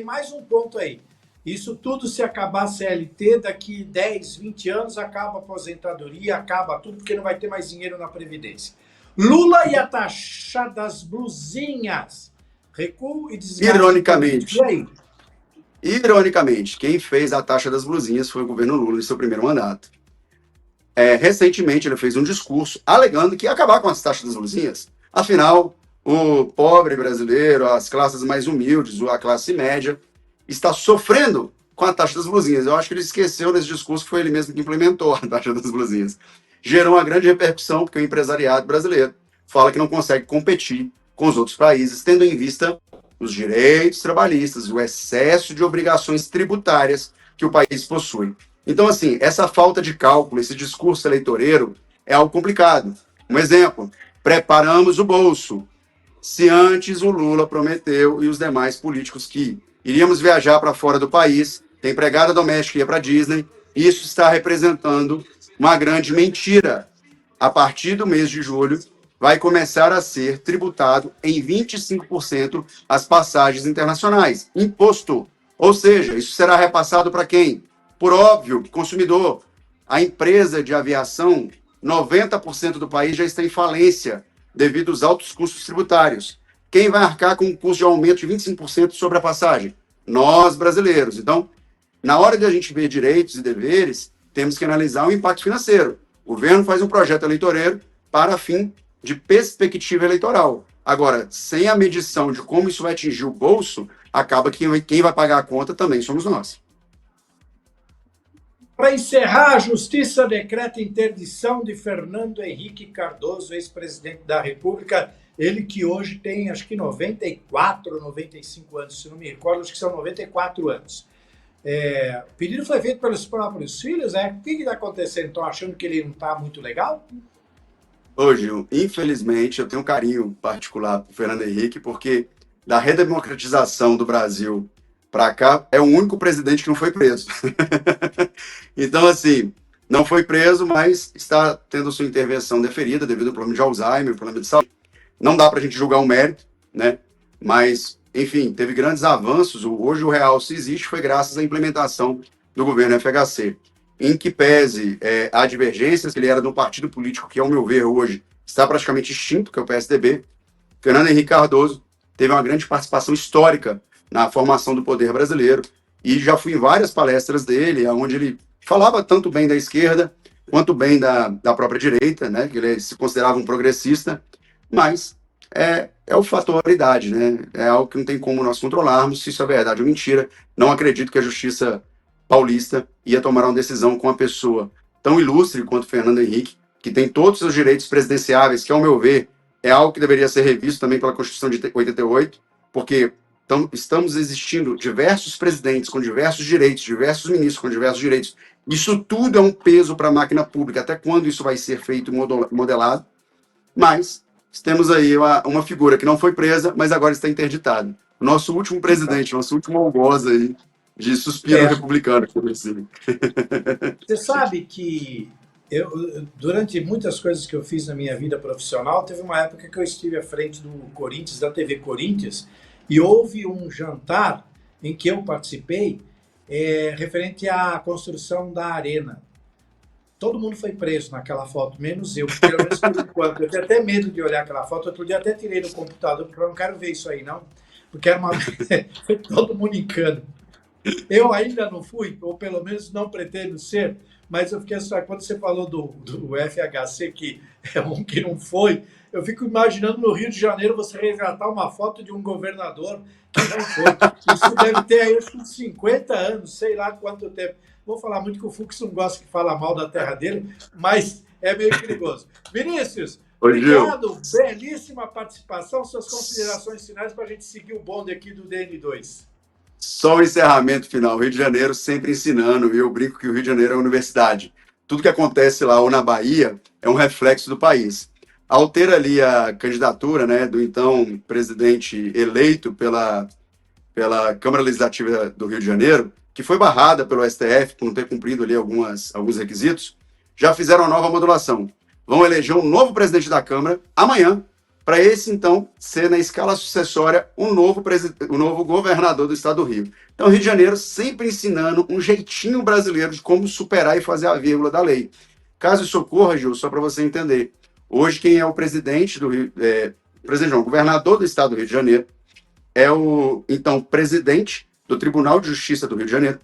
mais um ponto aí. Isso tudo, se acabar a CLT, daqui 10, 20 anos, acaba a aposentadoria, acaba tudo, porque não vai ter mais dinheiro na Previdência. Lula e a taxa das blusinhas. Recuo e desgaste. Ironicamente, quem fez a taxa das blusinhas foi o governo Lula em seu primeiro mandato. Recentemente, ele fez um discurso alegando que ia acabar com as taxas das blusinhas. Afinal, o pobre brasileiro, as classes mais humildes, a classe média, está sofrendo com a taxa das blusinhas. Eu acho que ele esqueceu nesse discurso que foi ele mesmo que implementou a taxa das blusinhas. Gerou uma grande repercussão, porque o empresariado brasileiro fala que não consegue competir com os outros países, tendo em vista os direitos trabalhistas, o excesso de obrigações tributárias que o país possui. Então, assim, essa falta de cálculo, esse discurso eleitoreiro é algo complicado. Um exemplo, preparamos o bolso. Se antes o Lula prometeu e os demais políticos que iríamos viajar para fora do país, tem empregada doméstica que ia para a Disney, isso está representando uma grande mentira. A partir do mês de julho, vai começar a ser tributado em 25% as passagens internacionais. Imposto. Ou seja, isso será repassado para quem? Por óbvio, consumidor. A empresa de aviação, 90% do país já está em falência devido aos altos custos tributários. Quem vai arcar com um custo de aumento de 25% sobre a passagem? Nós, brasileiros. Então, na hora de a gente ver direitos e deveres, temos que analisar o impacto financeiro. O governo faz um projeto eleitoreiro para fim de perspectiva eleitoral. Agora, sem a medição de como isso vai atingir o bolso, acaba que quem vai pagar a conta também somos nós. Para encerrar, a Justiça decreta interdição de Fernando Henrique Cardoso, ex-presidente da República, ele que hoje tem, acho que 94, 95 anos, se não me recordo, acho que são 94 anos. O pedido foi feito pelos próprios filhos, O que está acontecendo? Estão achando que ele não está muito legal? Hoje, infelizmente, eu tenho um carinho particular por Fernando Henrique, porque da redemocratização do Brasil para cá, é o único presidente que não foi preso. Então, assim, não foi preso, mas está tendo sua intervenção deferida devido ao problema de Alzheimer, problema de saúde. Não dá para a gente julgar o mérito, né? Mas, enfim, teve grandes avanços. Hoje o real, se existe, foi graças à implementação do governo FHC. Em que pese há divergências, ele era de um partido político que, ao meu ver, hoje está praticamente extinto, que é o PSDB. Fernando Henrique Cardoso teve uma grande participação histórica na formação do poder brasileiro, e já fui em várias palestras dele, onde ele falava tanto bem da esquerda, quanto bem da própria direita, né, que ele se considerava um progressista, mas é o fator idade, né, é algo que não tem como nós controlarmos, se isso é verdade ou mentira. Não acredito que a justiça paulista ia tomar uma decisão com uma pessoa tão ilustre quanto Fernando Henrique, que tem todos os seus direitos presidenciáveis, que, ao meu ver, é algo que deveria ser revisto também pela Constituição de 88, porque estamos existindo diversos presidentes com diversos direitos, diversos ministros com diversos direitos. Isso tudo é um peso para a máquina pública. Até quando isso vai ser feito e modelado? Mas temos aí uma figura que não foi presa, mas agora está interditada. O nosso último presidente, nosso último algoz aí de suspiro republicano. Você sabe que durante muitas coisas que eu fiz na minha vida profissional, teve uma época que eu estive à frente do Corinthians, da TV Corinthians, e houve um jantar em que eu participei referente à construção da arena. Todo mundo foi preso naquela foto, menos eu, pelo menos por enquanto. Eu tenho até medo de olhar aquela foto. Outro dia até tirei no computador, porque eu não quero ver isso aí, não. Porque era foi todo mundo em cano. Eu ainda não fui, ou pelo menos não pretendo ser, mas eu fiquei só, quando você falou do FHC, que é um que não foi, eu fico imaginando no Rio de Janeiro você resgatar uma foto de um governador que não foi. Isso deve ter aí uns 50 anos, sei lá quanto tempo. Vou falar muito que o Fux não gosta que fala mal da terra dele, mas é meio perigoso. Vinícius, obrigado, belíssima participação, suas considerações finais para a gente seguir o bonde aqui do DN2. Só o encerramento final. O Rio de Janeiro sempre ensinando, e eu brinco que o Rio de Janeiro é uma universidade. Tudo que acontece lá ou na Bahia é um reflexo do país. Ao ter ali a candidatura, né, do então presidente eleito pela Câmara Legislativa do Rio de Janeiro, que foi barrada pelo STF por não ter cumprido ali alguns requisitos, já fizeram uma nova modulação. Vão eleger um novo presidente da Câmara amanhã, para esse, então, ser na escala sucessória o novo governador do estado do Rio. Então, o Rio de Janeiro sempre ensinando um jeitinho brasileiro de como superar e fazer a vírgula da lei. Caso isso ocorra, Gil, só para você entender, hoje quem é o presidente do Rio, governador do estado do Rio de Janeiro, é o, então, presidente do Tribunal de Justiça do Rio de Janeiro,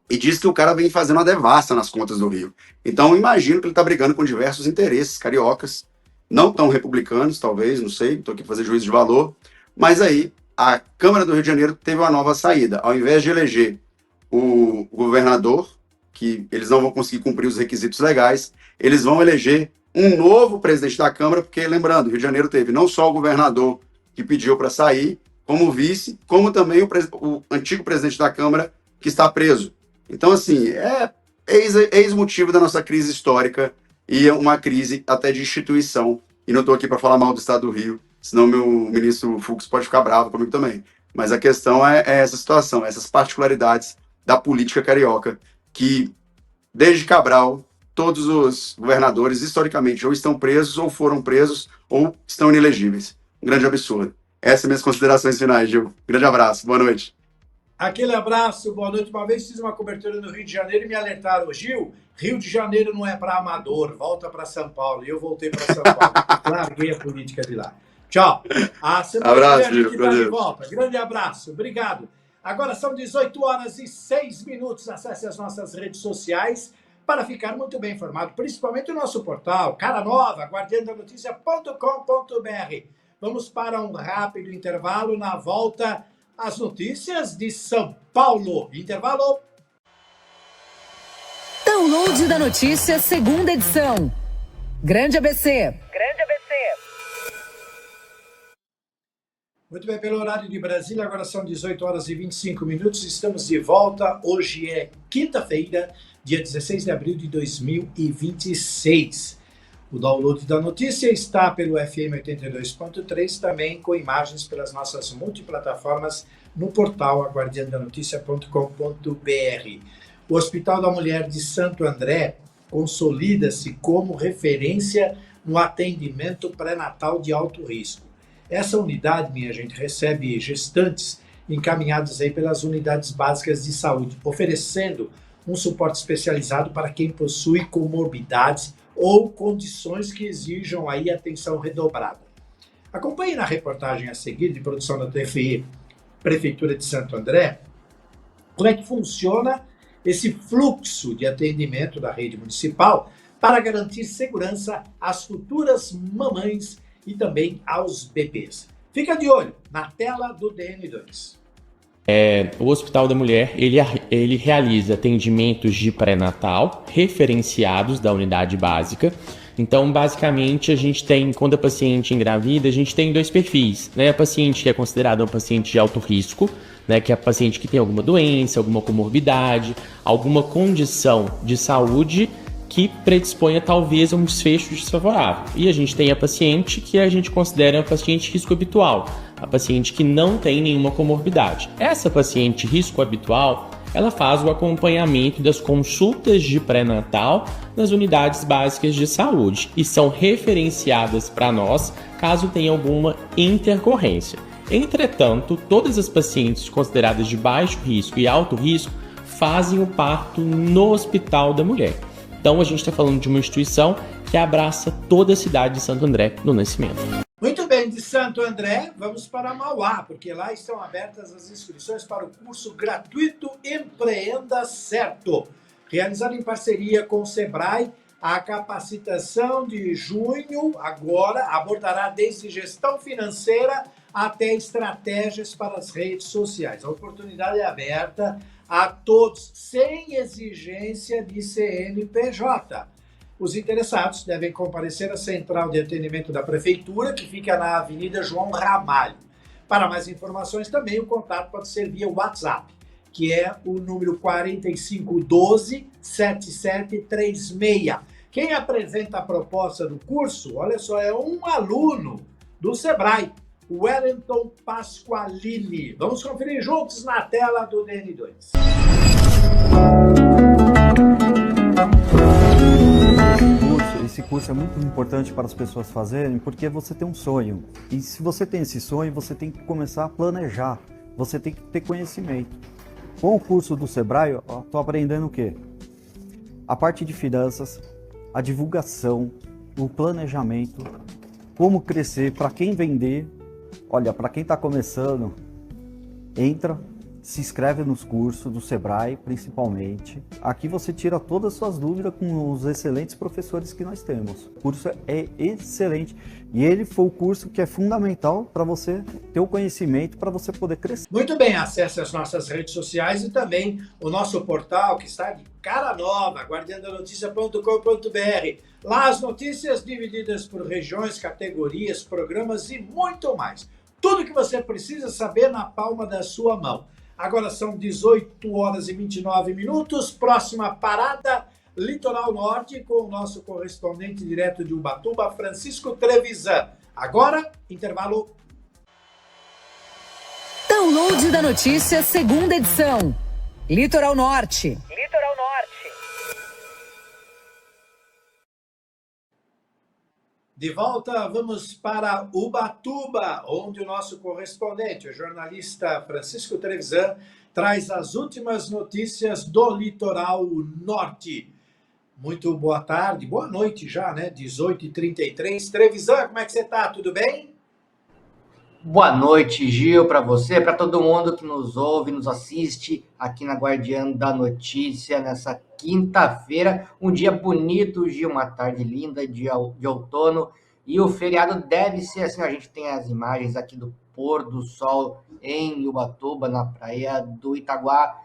e diz que o cara vem fazendo uma devassa nas contas do Rio. Então, imagino que ele está brigando com diversos interesses cariocas, não tão republicanos, talvez, não sei, estou aqui para fazer juízo de valor, mas aí a Câmara do Rio de Janeiro teve uma nova saída. Ao invés de eleger o governador, que eles não vão conseguir cumprir os requisitos legais, eles vão eleger um novo presidente da Câmara, porque, lembrando, o Rio de Janeiro teve não só o governador que pediu para sair, como vice, como também o antigo presidente da Câmara que está preso. Então, assim, eis motivo da nossa crise histórica, e é uma crise até de instituição. E não estou aqui para falar mal do Estado do Rio, senão meu ministro Fux pode ficar bravo comigo também. Mas a questão é essa situação, essas particularidades da política carioca, que desde Cabral todos os governadores, historicamente, ou estão presos, ou foram presos, ou estão inelegíveis. Um grande absurdo. Essas são minhas considerações finais, Gil. Grande abraço, boa noite. Aquele abraço, boa noite. Uma vez fiz uma cobertura no Rio de Janeiro e me alertaram, Gil, Rio de Janeiro não é para amador, volta para São Paulo. E eu voltei para São Paulo. Larguei a política de lá. Tchau. A semana abraço, que vem a gente está de Gil. volta. Grande abraço, obrigado. Agora são 18h06. Acesse as nossas redes sociais para ficar muito bem informado, principalmente o nosso portal, cara nova, guardiandanoticia.com.br. Vamos para um rápido intervalo. Na volta, as notícias de São Paulo. Intervalo. Download da notícia, segunda edição. Grande ABC. Muito bem, pelo horário de Brasília, agora são 18h25. Estamos de volta. Hoje é quinta-feira, dia 16 de abril de 2026. O download da notícia está pelo FM 82.3, também com imagens pelas nossas multiplataformas no portal aguardiandanoticia.com.br. O Hospital da Mulher de Santo André consolida-se como referência no atendimento pré-natal de alto risco. Essa unidade, minha gente, recebe gestantes encaminhadas aí pelas unidades básicas de saúde, oferecendo um suporte especializado para quem possui comorbidades ou condições que exijam aí atenção redobrada. Acompanhe na reportagem a seguir, de produção da TFE, Prefeitura de Santo André, como é que funciona esse fluxo de atendimento da rede municipal para garantir segurança às futuras mamães e também aos bebês. Fica de olho na tela do DN2. O Hospital da Mulher, ele realiza atendimentos de pré-natal referenciados da unidade básica. Então, basicamente, a gente tem, quando a paciente engravida, a gente tem dois perfis, né? A paciente que é considerada uma paciente de alto risco, né? Que é a paciente que tem alguma doença, alguma comorbidade, alguma condição de saúde que predisponha talvez a um desfecho desfavorável. E a gente tem a paciente que a gente considera uma paciente risco habitual, a paciente que não tem nenhuma comorbidade. Essa paciente risco habitual, ela faz o acompanhamento das consultas de pré-natal nas unidades básicas de saúde e são referenciadas para nós caso tenha alguma intercorrência. Entretanto, todas as pacientes consideradas de baixo risco e alto risco fazem o parto no Hospital da Mulher. Então, a gente está falando de uma instituição que abraça toda a cidade de Santo André no nascimento. Muito bem, de Santo André, vamos para Mauá, porque lá estão abertas as inscrições para o curso gratuito Empreenda Certo. Realizado em parceria com o Sebrae, a capacitação de junho agora abordará desde gestão financeira até estratégias para as redes sociais. A oportunidade é aberta a todos, sem exigência de CNPJ. Os interessados devem comparecer à central de atendimento da Prefeitura, que fica na Avenida João Ramalho. Para mais informações também, o contato pode ser via WhatsApp, que é o número 4512-7736. Quem apresenta a proposta do curso, olha só, é um aluno do Sebrae, Wellington Pasqualini. Vamos conferir juntos na tela do DN2. Esse curso é muito importante para as pessoas fazerem porque você tem um sonho. E se você tem esse sonho, você tem que começar a planejar. Você tem que ter conhecimento. Com o curso do Sebrae, estou aprendendo o quê? A parte de finanças, a divulgação, o planejamento, como crescer, para quem vender. Olha, para quem está começando, entra, se inscreve nos cursos do Sebrae, principalmente. Aqui você tira todas as suas dúvidas com os excelentes professores que nós temos. O curso é excelente e ele foi o curso que é fundamental para você ter o conhecimento, para você poder crescer. Muito bem, acesse as nossas redes sociais e também o nosso portal, que está de cara nova, guardiandanoticia.com.br. Lá as notícias divididas por regiões, categorias, programas e muito mais. Tudo que você precisa saber na palma da sua mão. Agora são 18h29. Próxima parada, Litoral Norte, com o nosso correspondente direto de Ubatuba, Francisco Trevisan. Agora, intervalo. Download da notícia, segunda edição. Litoral Norte. De volta, vamos para Ubatuba, onde o nosso correspondente, o jornalista Francisco Trevisan, traz as últimas notícias do litoral norte. Muito boa tarde, boa noite já, né? 18h33. Trevisan, como é que você está? Tudo bem? Boa noite, Gil, para você, para todo mundo que nos ouve, nos assiste aqui na Guardiã da Notícia, nessa quinta-feira. Um dia bonito, Gil, uma tarde linda de outono. E o feriado deve ser assim, a gente tem as imagens aqui do pôr do sol em Ubatuba, na praia do Itaguá.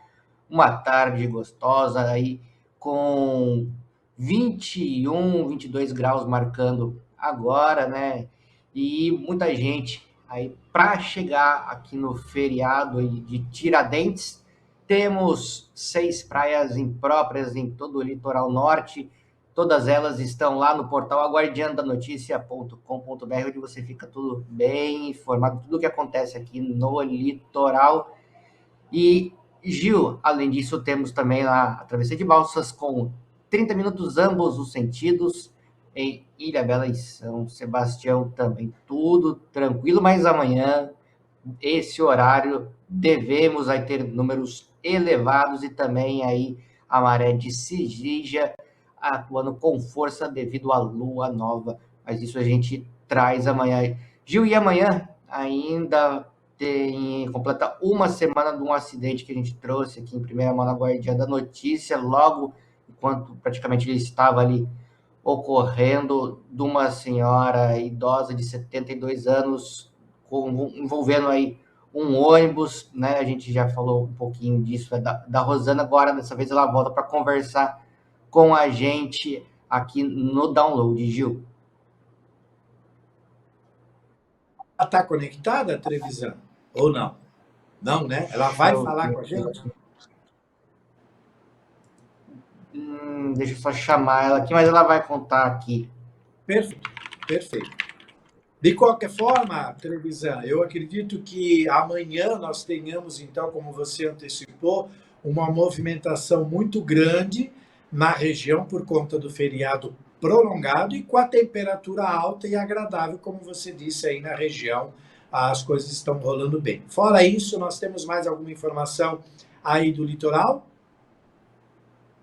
Uma tarde gostosa aí, com 21, 22 graus marcando agora, né? E muita gente aí para chegar aqui no feriado de Tiradentes. Temos 6 praias impróprias em todo o litoral norte. Todas elas estão lá no portal aguardiandanoticia.com.br, onde você fica tudo bem informado, tudo o que acontece aqui no litoral. E, Gil, além disso, temos também lá a travessia de balsas com 30 minutos ambos os sentidos, em Ilhabela e São Sebastião também, tudo tranquilo, mas amanhã, esse horário, devemos aí ter números elevados e também aí a maré de Sigija atuando com força devido à lua nova, mas isso a gente traz amanhã. Gil, e amanhã ainda completa uma semana de um acidente que a gente trouxe aqui em primeira mão na Guardiã da Notícia, logo enquanto praticamente ele estava ali ocorrendo, de uma senhora idosa de 72 anos, envolvendo aí um ônibus, né? A gente já falou um pouquinho disso, da Rosana, agora dessa vez ela volta para conversar com a gente aqui no Download, Gil. Ela está conectada, Trevisan? Ou não? Não, né? Ela vai falar com a gente? Deixa eu só chamar ela aqui, mas ela vai contar aqui. Perfeito, perfeito. De qualquer forma, Trevisan, eu acredito que amanhã nós tenhamos, então, como você antecipou, uma movimentação muito grande na região por conta do feriado prolongado e com a temperatura alta e agradável, como você disse aí na região, as coisas estão rolando bem. Fora isso, nós temos mais alguma informação aí do litoral?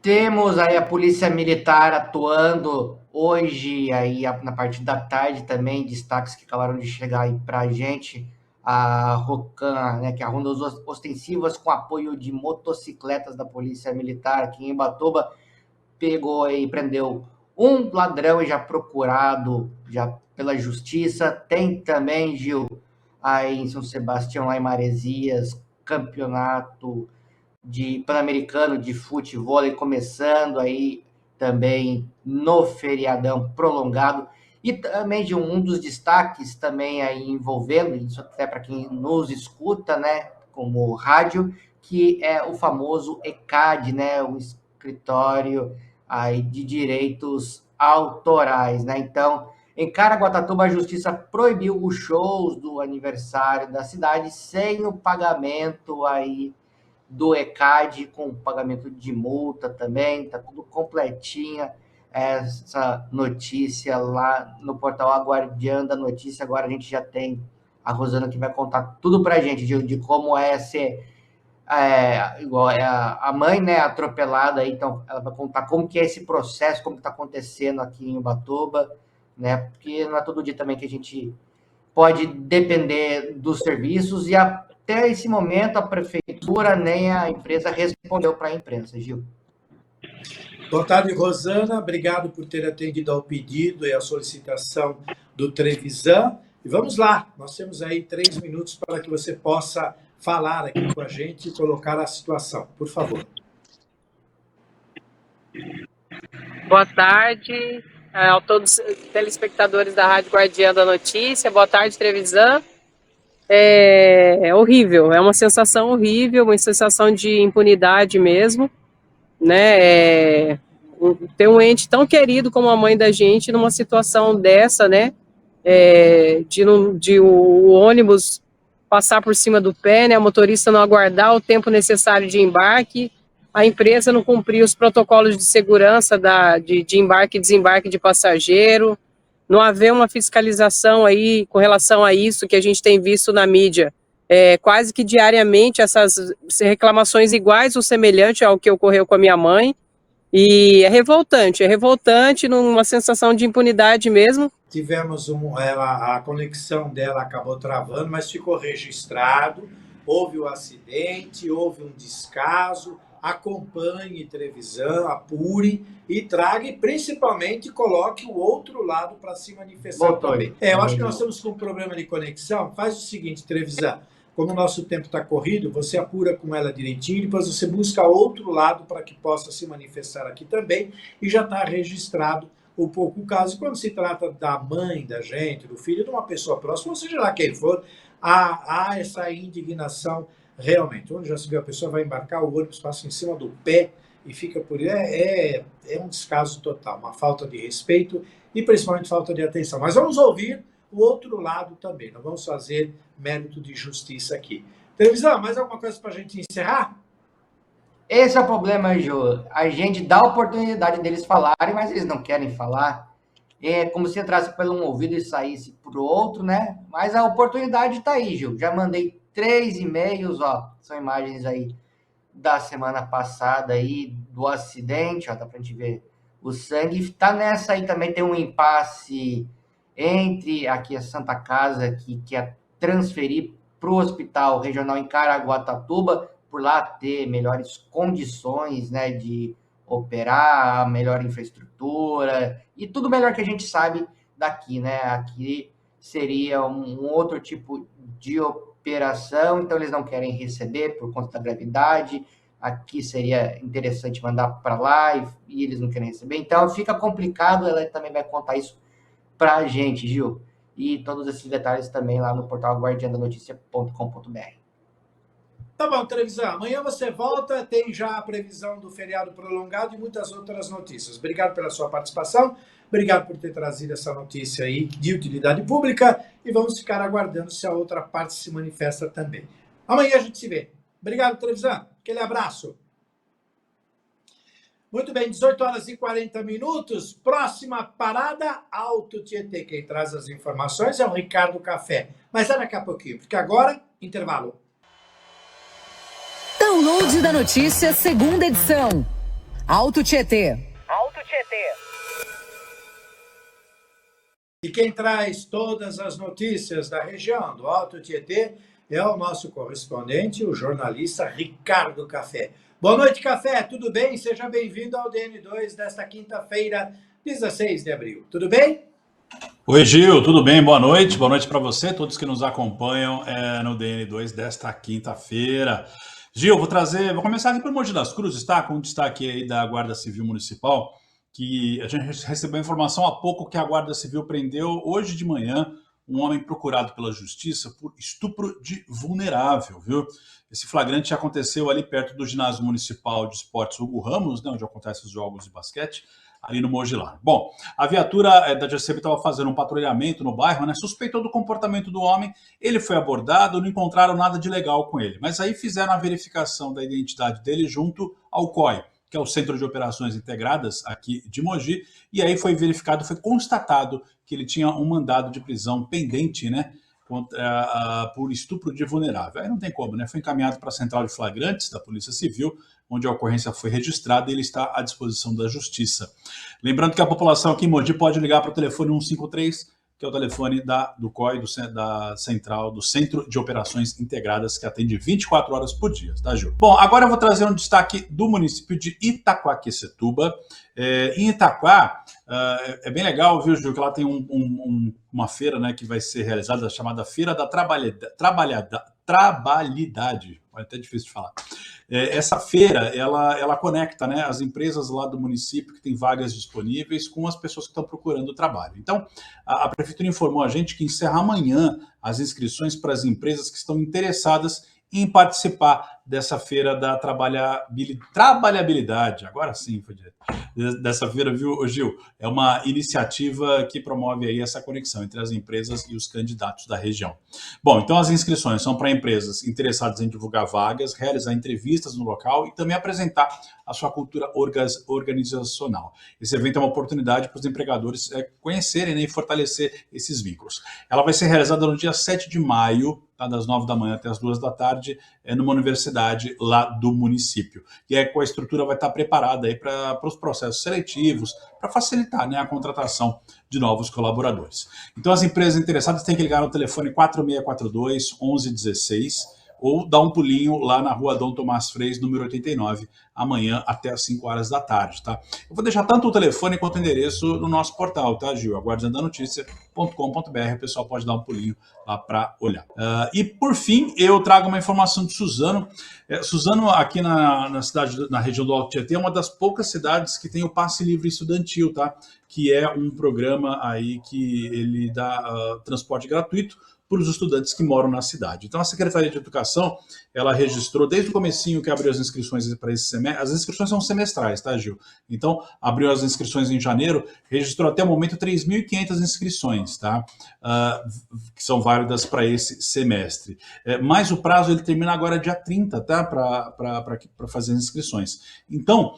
Temos aí a Polícia Militar atuando hoje, aí na parte da tarde também, destaques que acabaram de chegar aí para a gente, a ROCAN, né, que é a Rondas Ostensivas com apoio de motocicletas da Polícia Militar aqui em Ubatuba, pegou e prendeu um ladrão e já procurado já pela justiça. Tem também, Gil, aí em São Sebastião, lá em Maresias, campeonato de Pan-Americano de futebol começando aí também no feriadão prolongado. E também de um dos destaques também aí envolvendo, isso até para quem nos escuta, né, como rádio, que é o famoso ECAD, né, o escritório aí de direitos autorais, né? Então, em Caraguatatuba, a justiça proibiu os shows do aniversário da cidade sem o pagamento aí do ECAD, com pagamento de multa também, tá tudo completinha essa notícia lá no portal Aguardiã da Notícia. Agora a gente já tem a Rosana que vai contar tudo pra gente de como é ser igual a mãe, né, atropelada aí, então ela vai contar como que é esse processo, como que tá acontecendo aqui em Ubatuba, né, porque não é todo dia também que a gente pode depender dos serviços, e até esse momento a prefeitura nem a empresa respondeu para a imprensa, Gil. Boa tarde, Rosana, obrigado por ter atendido ao pedido e à solicitação do Trevisan, e vamos lá, nós temos aí 3 minutos para que você possa falar aqui com a gente e colocar a situação, por favor. Boa tarde a todos os telespectadores da Rádio Guardiã da Notícia. Boa tarde, Trevisan. É horrível, é uma sensação horrível, uma sensação de impunidade mesmo, né? Ter um ente tão querido como a mãe da gente numa situação dessa, né? De o ônibus passar por cima do pé, né, a motorista não aguardar o tempo necessário de embarque, a empresa não cumprir os protocolos de segurança de embarque e desembarque de passageiro, não haver uma fiscalização aí com relação a isso que a gente tem visto na mídia, quase que diariamente essas reclamações iguais ou semelhantes ao que ocorreu com a minha mãe, e é revoltante, numa sensação de impunidade mesmo. Tivemos a conexão dela acabou travando, mas ficou registrado, houve o acidente, houve um descaso. Acompanhe televisão, apure e traga, e principalmente coloque o outro lado para se manifestar também. Eu acho que nós estamos com um problema de conexão. Faz o seguinte, televisão, como o nosso tempo está corrido, você apura com ela direitinho, depois você busca outro lado para que possa se manifestar aqui também, e já está registrado o caso. Quando se trata da mãe da gente, do filho, de uma pessoa próxima, ou seja lá quem for, há essa indignação. Realmente, onde já se viu a pessoa vai embarcar, o ônibus passa em cima do pé e fica por aí. É um descaso total, uma falta de respeito e principalmente falta de atenção. Mas vamos ouvir o outro lado também, não vamos fazer mérito de justiça aqui. Televisão, mais alguma coisa para a gente encerrar? Esse é o problema, Jô. A gente dá a oportunidade deles falarem, mas eles não querem falar. É como se entrasse por um ouvido e saísse por outro, né? Mas a oportunidade está aí, Gil. Já mandei 3 e-mails, ó, são imagens aí da semana passada aí, do acidente, ó, dá pra gente ver o sangue. Tá nessa aí também, tem um impasse entre aqui a Santa Casa, que quer transferir para o Hospital Regional em Caraguatatuba, por lá ter melhores condições, né, de operar, melhor infraestrutura, e tudo melhor que a gente sabe daqui, né? Aqui seria um outro tipo de operação, então eles não querem receber por conta da gravidade. Aqui seria interessante mandar para lá e eles não querem receber, então fica complicado. Ela também vai contar isso para a gente, Gil, e todos esses detalhes também lá no portal guardiandanoticia.com.br. Tá bom, televisão, amanhã você volta, tem já a previsão do feriado prolongado e muitas outras notícias. Obrigado pela sua participação, obrigado por ter trazido essa notícia aí de utilidade pública, e vamos ficar aguardando se a outra parte se manifesta também. Amanhã a gente se vê. Obrigado, televisão. Aquele abraço. Muito bem, 18 horas e 40 minutos. Próxima parada, Alto Tietê. Quem traz as informações é o Ricardo Café. Mas é daqui a pouquinho, porque agora, intervalo. Download da notícia, segunda edição. Alto Tietê. Alto Tietê. E quem traz todas as notícias da região do Alto Tietê é o nosso correspondente, o jornalista Ricardo Café. Boa noite, Café, tudo bem? Seja bem-vindo ao DN2 desta quinta-feira, 16 de abril. Tudo bem? Oi, Gil, tudo bem? Boa noite para você, todos que nos acompanham no DN2 desta quinta-feira. Gil, vou começar aqui por Mogi das Cruzes, tá? Com um destaque aí da Guarda Civil Municipal, que a gente recebeu informação há pouco que a Guarda Civil prendeu hoje de manhã um homem procurado pela Justiça por estupro de vulnerável, viu? Esse flagrante aconteceu ali perto do Ginásio Municipal de Esportes Hugo Ramos, né, onde acontecem os jogos de basquete, ali no Mogilar. Bom, a viatura da GCM estava fazendo um patrulhamento no bairro, né, suspeitou do comportamento do homem, ele foi abordado, não encontraram nada de legal com ele, mas aí fizeram a verificação da identidade dele junto ao COI, que é o Centro de Operações Integradas aqui de Mogi, e aí foi constatado que ele tinha um mandado de prisão pendente, né, por estupro de vulnerável. Aí não tem como, né? Foi encaminhado para a Central de Flagrantes da Polícia Civil, onde a ocorrência foi registrada e ele está à disposição da Justiça. Lembrando que a população aqui em Mogi pode ligar para o telefone 153, que é o telefone do COI, da Central, do Centro de Operações Integradas, que atende 24 horas por dia, tá, Ju? Bom, agora eu vou trazer um destaque do município de Itaquaquecetuba. Em Itaquá, é bem legal, viu, Ju, que lá tem uma feira, né, que vai ser realizada, chamada Feira da Trabalhidade. É até difícil de falar. Essa feira, ela conecta, né, as empresas lá do município que tem vagas disponíveis com as pessoas que estão procurando trabalho. Então, a Prefeitura informou a gente que encerra amanhã as inscrições para as empresas que estão interessadas em participar dessa feira da trabalhabilidade. Agora sim, foi direto. Dessa feira, viu, Gil? É uma iniciativa que promove aí essa conexão entre as empresas e os candidatos da região. Bom, então as inscrições são para empresas interessadas em divulgar vagas, realizar entrevistas no local e também apresentar a sua cultura organizacional. Esse evento é uma oportunidade para os empregadores conhecerem, né, e fortalecer esses vínculos. Ela vai ser realizada no dia 7 de maio, tá, das 9 da manhã até as 2 da tarde, numa universidade lá do município. E aí, com a estrutura vai estar preparada aí para os processos seletivos, para facilitar, né, a contratação de novos colaboradores. Então, as empresas interessadas têm que ligar no telefone 4642-1116 ou dar um pulinho lá na rua Dom Tomás Freis, número 89, amanhã até às 5 horas da tarde, tá? Eu vou deixar tanto o telefone quanto o endereço no nosso portal, tá, Gil? aguardandanoticia.com.br, o pessoal pode dar um pulinho lá para olhar. E, por fim, eu trago uma informação de Suzano. Suzano, aqui na cidade, na região do Alto Tietê, é uma das poucas cidades que tem o passe livre estudantil, tá? Que é um programa aí que ele dá transporte gratuito para os estudantes que moram na cidade. Então, a Secretaria de Educação, ela registrou, desde o comecinho que abriu as inscrições para esse semestre, as inscrições são semestrais, tá, Gil? Então, abriu as inscrições em janeiro, registrou até o momento 3.500 inscrições, tá? Que são válidas para esse semestre. Mas o prazo, ele termina agora dia 30, tá? Para fazer as inscrições. Então,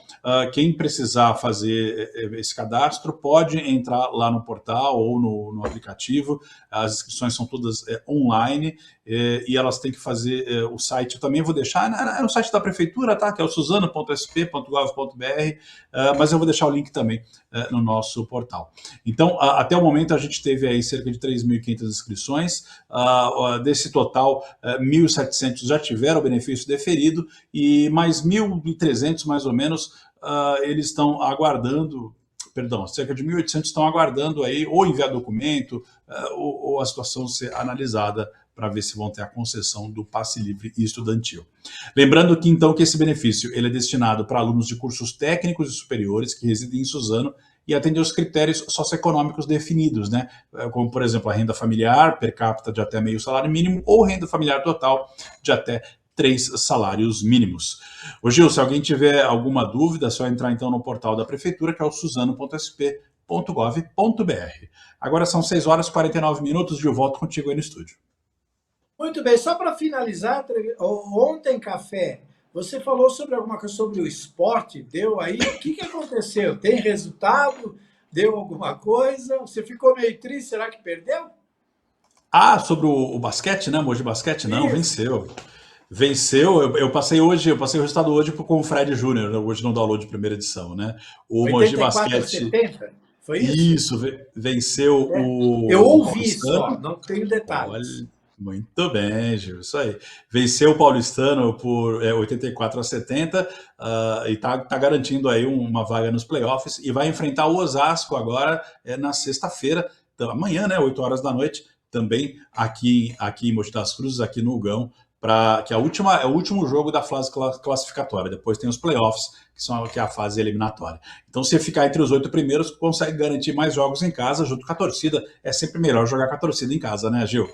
quem precisar fazer esse cadastro, pode entrar lá no portal ou no aplicativo. As inscrições são todas online, e elas têm que fazer o site, eu também vou deixar, é no site da prefeitura, tá? Que é o suzano.sp.gov.br, mas eu vou deixar o link também no nosso portal. Então, até o momento a gente teve aí cerca de 3.500 inscrições, desse total 1.700 já tiveram o benefício deferido e mais 1.300 mais ou menos eles estão aguardando, cerca de 1.800 estão aguardando aí ou enviar documento ou a situação ser analisada para ver se vão ter a concessão do passe livre estudantil. Lembrando que, então, que esse benefício ele é destinado para alunos de cursos técnicos e superiores que residem em Suzano e atendem aos critérios socioeconômicos definidos, né? Como, por exemplo, a renda familiar per capita de até meio salário mínimo ou renda familiar total de até 3 salários mínimos. Ô Gil, se alguém tiver alguma dúvida, é só entrar então no portal da prefeitura, que é o suzano.sp.gov.br. Agora são 6 horas e 49 minutos, Gil, volto contigo aí no estúdio. Muito bem, só para finalizar, ontem, Café, você falou sobre alguma coisa sobre o esporte, deu aí, o que aconteceu? Tem resultado? Deu alguma coisa? Você ficou meio triste, será que perdeu? Sobre o basquete, né? Mogi Basquete, não, venceu. Venceu, eu passei o resultado hoje com o Fred Júnior, hoje no download de primeira edição, né? O Mogi Basquete. 70? Foi isso? Isso, venceu o. Eu ouvi isso, não tenho detalhes. Olha, muito bem, Gil, isso aí. Venceu o Paulistano por 84-70 e tá garantindo aí uma vaga nos playoffs e vai enfrentar o Osasco agora na sexta-feira, amanhã, né? 8 horas da noite, também aqui em Mogi das Cruzes, aqui no Ugão. Que é o último jogo da fase classificatória. Depois tem os playoffs, que é a fase eliminatória. Então, se ficar entre os 8 primeiros, consegue garantir mais jogos em casa, junto com a torcida. É sempre melhor jogar com a torcida em casa, né, Gil?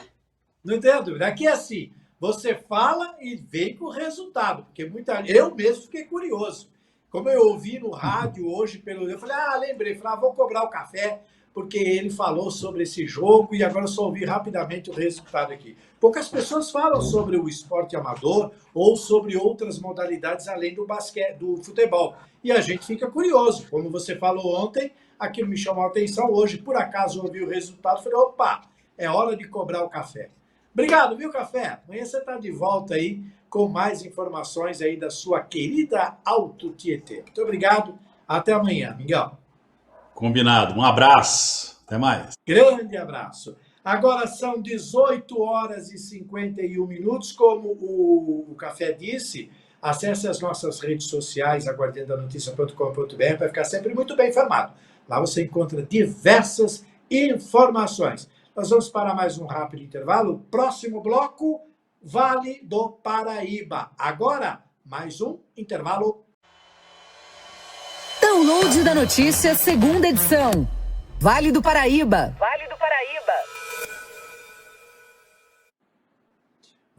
Não tenho dúvida. Aqui é assim, você fala e vem com o resultado, porque eu mesmo fiquei curioso. Como eu ouvi no rádio hoje, eu falei, lembrei, vou cobrar o Café, porque ele falou sobre esse jogo e agora eu só ouvi rapidamente o resultado aqui. Poucas pessoas falam sobre o esporte amador ou sobre outras modalidades além do basquete, do futebol. E a gente fica curioso. Como você falou ontem, aquilo me chamou a atenção. Hoje, por acaso, eu ouvi o resultado e falei, opa, é hora de cobrar o Café. Obrigado, viu, Café? Amanhã você está de volta aí com mais informações aí da sua querida Alto Tietê. Muito obrigado. Até amanhã, Mingau. Combinado. Um abraço. Até mais. Grande abraço. Agora são 18 horas e 51 minutos. Como o Café disse, acesse as nossas redes sociais, aguardandanoticia.com.br, para ficar sempre muito bem informado. Lá você encontra diversas informações. Nós vamos para mais um rápido intervalo. Próximo bloco, Vale do Paraíba. Agora, mais um intervalo. Download da notícia, segunda edição. Vale do Paraíba. Vale do Paraíba.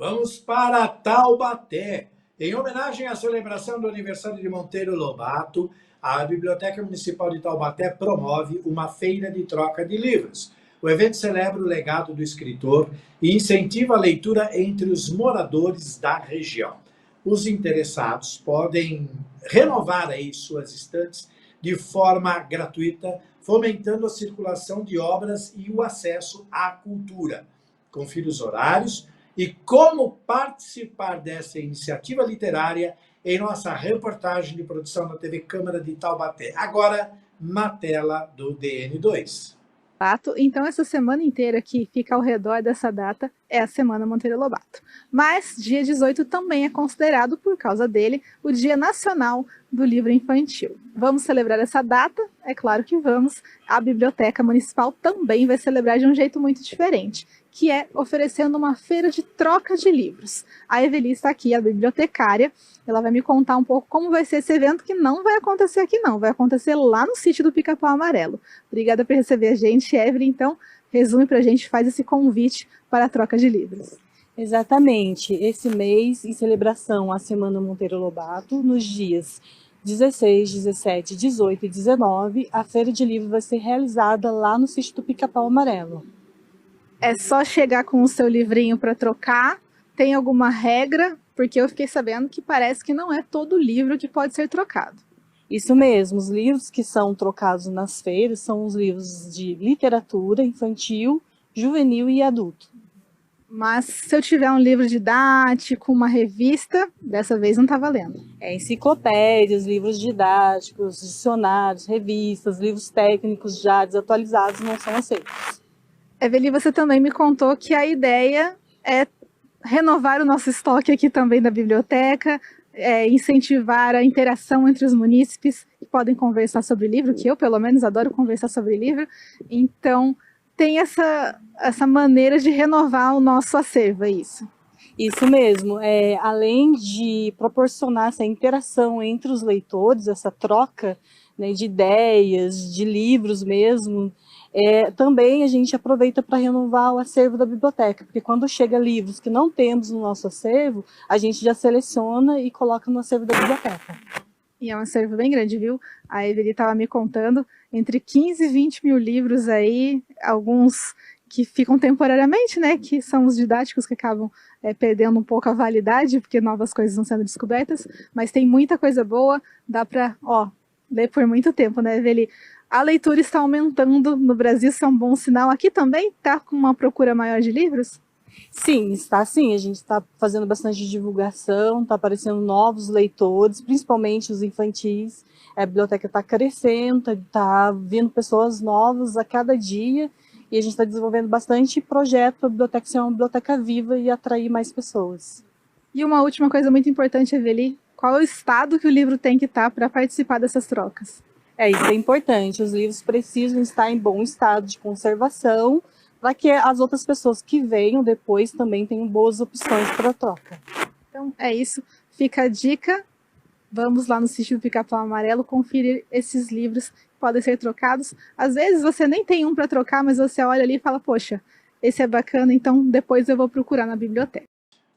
Vamos para Taubaté. Em homenagem à celebração do aniversário de Monteiro Lobato, a Biblioteca Municipal de Taubaté promove uma feira de troca de livros. O evento celebra o legado do escritor e incentiva a leitura entre os moradores da região. Os interessados podem renovar aí suas estantes de forma gratuita, fomentando a circulação de obras e o acesso à cultura. Confira os horários e como participar dessa iniciativa literária em nossa reportagem de produção da TV Câmara de Taubaté. Agora, na tela do DN2. Então, essa semana inteira que fica ao redor dessa data é a Semana Monteiro Lobato. Mas dia 18 também é considerado, por causa dele, o Dia Nacional do Livro Infantil. Vamos celebrar essa data? É claro que vamos. A Biblioteca Municipal também vai celebrar de um jeito muito diferente, que é oferecendo uma feira de troca de livros. A Eveli está aqui, a bibliotecária. Ela vai me contar um pouco como vai ser esse evento, que não vai acontecer aqui não, vai acontecer lá no sítio do Pica-Pau Amarelo. Obrigada por receber a gente, Eveli. Então, resume para a gente, faz esse convite para a troca de livros. Exatamente. Esse mês, em celebração à Semana Monteiro Lobato, nos dias 16, 17, 18 e 19, a feira de livros vai ser realizada lá no sítio do Pica-Pau Amarelo. É só chegar com o seu livrinho para trocar? Tem alguma regra? Porque eu fiquei sabendo que parece que não é todo livro que pode ser trocado. Isso mesmo, os livros que são trocados nas feiras são os livros de literatura infantil, juvenil e adulto. Mas se eu tiver um livro didático, uma revista, dessa vez não está valendo. Enciclopédias, livros didáticos, dicionários, revistas, livros técnicos já desatualizados não são aceitos. Eveli, você também me contou que a ideia é renovar o nosso estoque aqui também da biblioteca, incentivar a interação entre os munícipes que podem conversar sobre livro, que eu, pelo menos, adoro conversar sobre livro. Então, tem essa maneira de renovar o nosso acervo, é isso? Isso mesmo. Além de proporcionar essa interação entre os leitores, essa troca, né, de ideias, de livros mesmo, também a gente aproveita para renovar o acervo da biblioteca, porque quando chega livros que não temos no nosso acervo, a gente já seleciona e coloca no acervo da biblioteca. E é um acervo bem grande, viu? A Eveli estava me contando, entre 15 e 20 mil livros aí, alguns que ficam temporariamente, né, que são os didáticos que acabam perdendo um pouco a validade, porque novas coisas estão sendo descobertas, mas tem muita coisa boa, dá para ler por muito tempo, né, Eveli? A leitura está aumentando no Brasil, isso é um bom sinal. Aqui também está com uma procura maior de livros? Sim, está sim. A gente está fazendo bastante divulgação, está aparecendo novos leitores, principalmente os infantis. A biblioteca está crescendo, está vindo pessoas novas a cada dia e a gente está desenvolvendo bastante projeto para a biblioteca ser uma biblioteca viva e atrair mais pessoas. E uma última coisa muito importante, Eveli, qual é o estado que o livro tem que estar para participar dessas trocas? Isso é importante, os livros precisam estar em bom estado de conservação para que as outras pessoas que venham depois também tenham boas opções para troca. Então é isso, fica a dica, vamos lá no sítio do Pica-Pau Amarelo conferir esses livros que podem ser trocados. Às vezes você nem tem um para trocar, mas você olha ali e fala, poxa, esse é bacana, então depois eu vou procurar na biblioteca.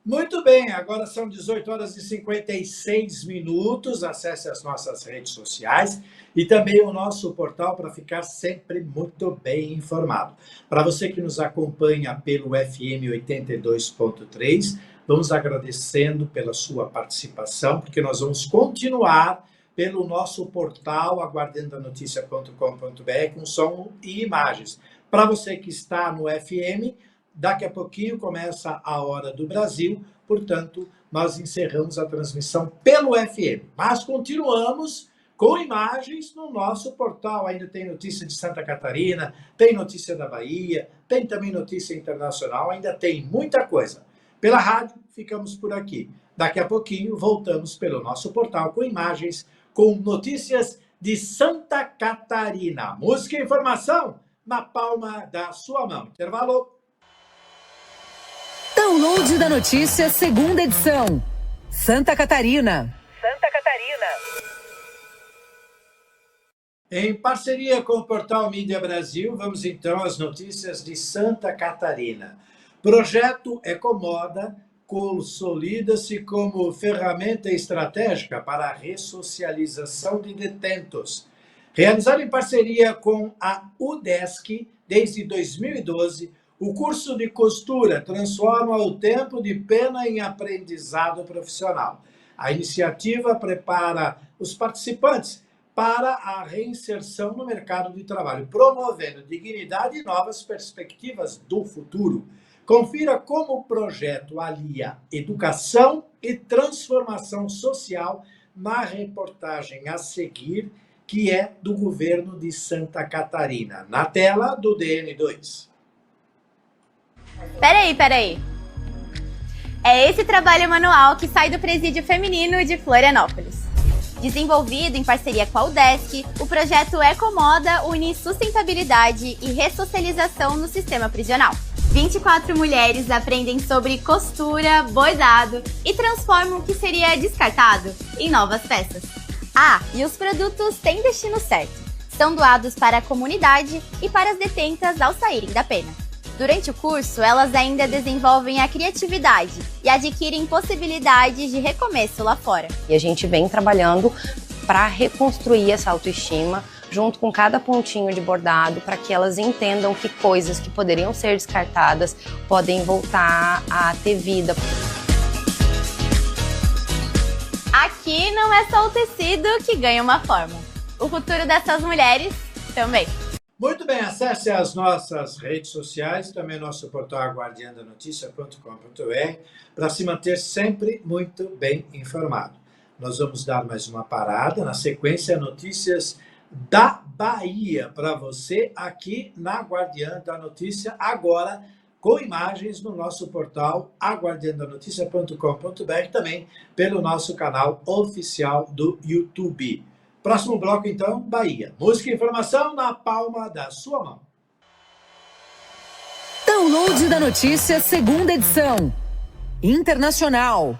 Muito bem, agora são 18 horas e 56 minutos. Acesse as nossas redes sociais e também o nosso portal para ficar sempre muito bem informado. Para você que nos acompanha pelo FM 82.3, vamos agradecendo pela sua participação, porque nós vamos continuar pelo nosso portal aguardandanoticia.com.br com som e imagens. Para você que está no FM, daqui a pouquinho começa a Hora do Brasil, portanto, nós encerramos a transmissão pelo FM. Mas continuamos com imagens no nosso portal. Ainda tem notícia de Santa Catarina, tem notícia da Bahia, tem também notícia internacional, ainda tem muita coisa. Pela rádio, ficamos por aqui. Daqui a pouquinho, voltamos pelo nosso portal com imagens, com notícias de Santa Catarina. Música e informação na palma da sua mão. Intervalo. Download da notícia, segunda edição. Santa Catarina. Em parceria com o portal Mídia Brasil, vamos então às notícias de Santa Catarina. Projeto Ecomoda consolida-se como ferramenta estratégica para a ressocialização de detentos. Realizado em parceria com a UDESC desde 2012, o curso de costura transforma o tempo de pena em aprendizado profissional. A iniciativa prepara os participantes para a reinserção no mercado de trabalho, promovendo dignidade e novas perspectivas do futuro. Confira como o projeto alia educação e transformação social na reportagem a seguir, que é do governo de Santa Catarina. Na tela do DN2. Peraí. É esse trabalho manual que sai do Presídio Feminino de Florianópolis. Desenvolvido em parceria com a UDESC, o projeto Ecomoda une sustentabilidade e ressocialização no sistema prisional. 24 mulheres aprendem sobre costura, bordado e transformam o que seria descartado em novas peças. Ah, e os produtos têm destino certo. São doados para a comunidade e para as detentas ao saírem da pena. Durante o curso, elas ainda desenvolvem a criatividade e adquirem possibilidades de recomeço lá fora. E a gente vem trabalhando para reconstruir essa autoestima, junto com cada pontinho de bordado, para que elas entendam que coisas que poderiam ser descartadas podem voltar a ter vida. Aqui não é só o tecido que ganha uma forma. O futuro dessas mulheres também. Muito bem, acesse as nossas redes sociais, também nosso portal aguardiandanoticia.com.br, para se manter sempre muito bem informado. Nós vamos dar mais uma parada, na sequência, notícias da Bahia para você aqui na Guardiã da Notícia, agora com imagens no nosso portal aguardiandanoticia.com.br, também pelo nosso canal oficial do YouTube. Próximo bloco, então, Bahia. Música e informação na palma da sua mão. Download da notícia, segunda edição. Internacional.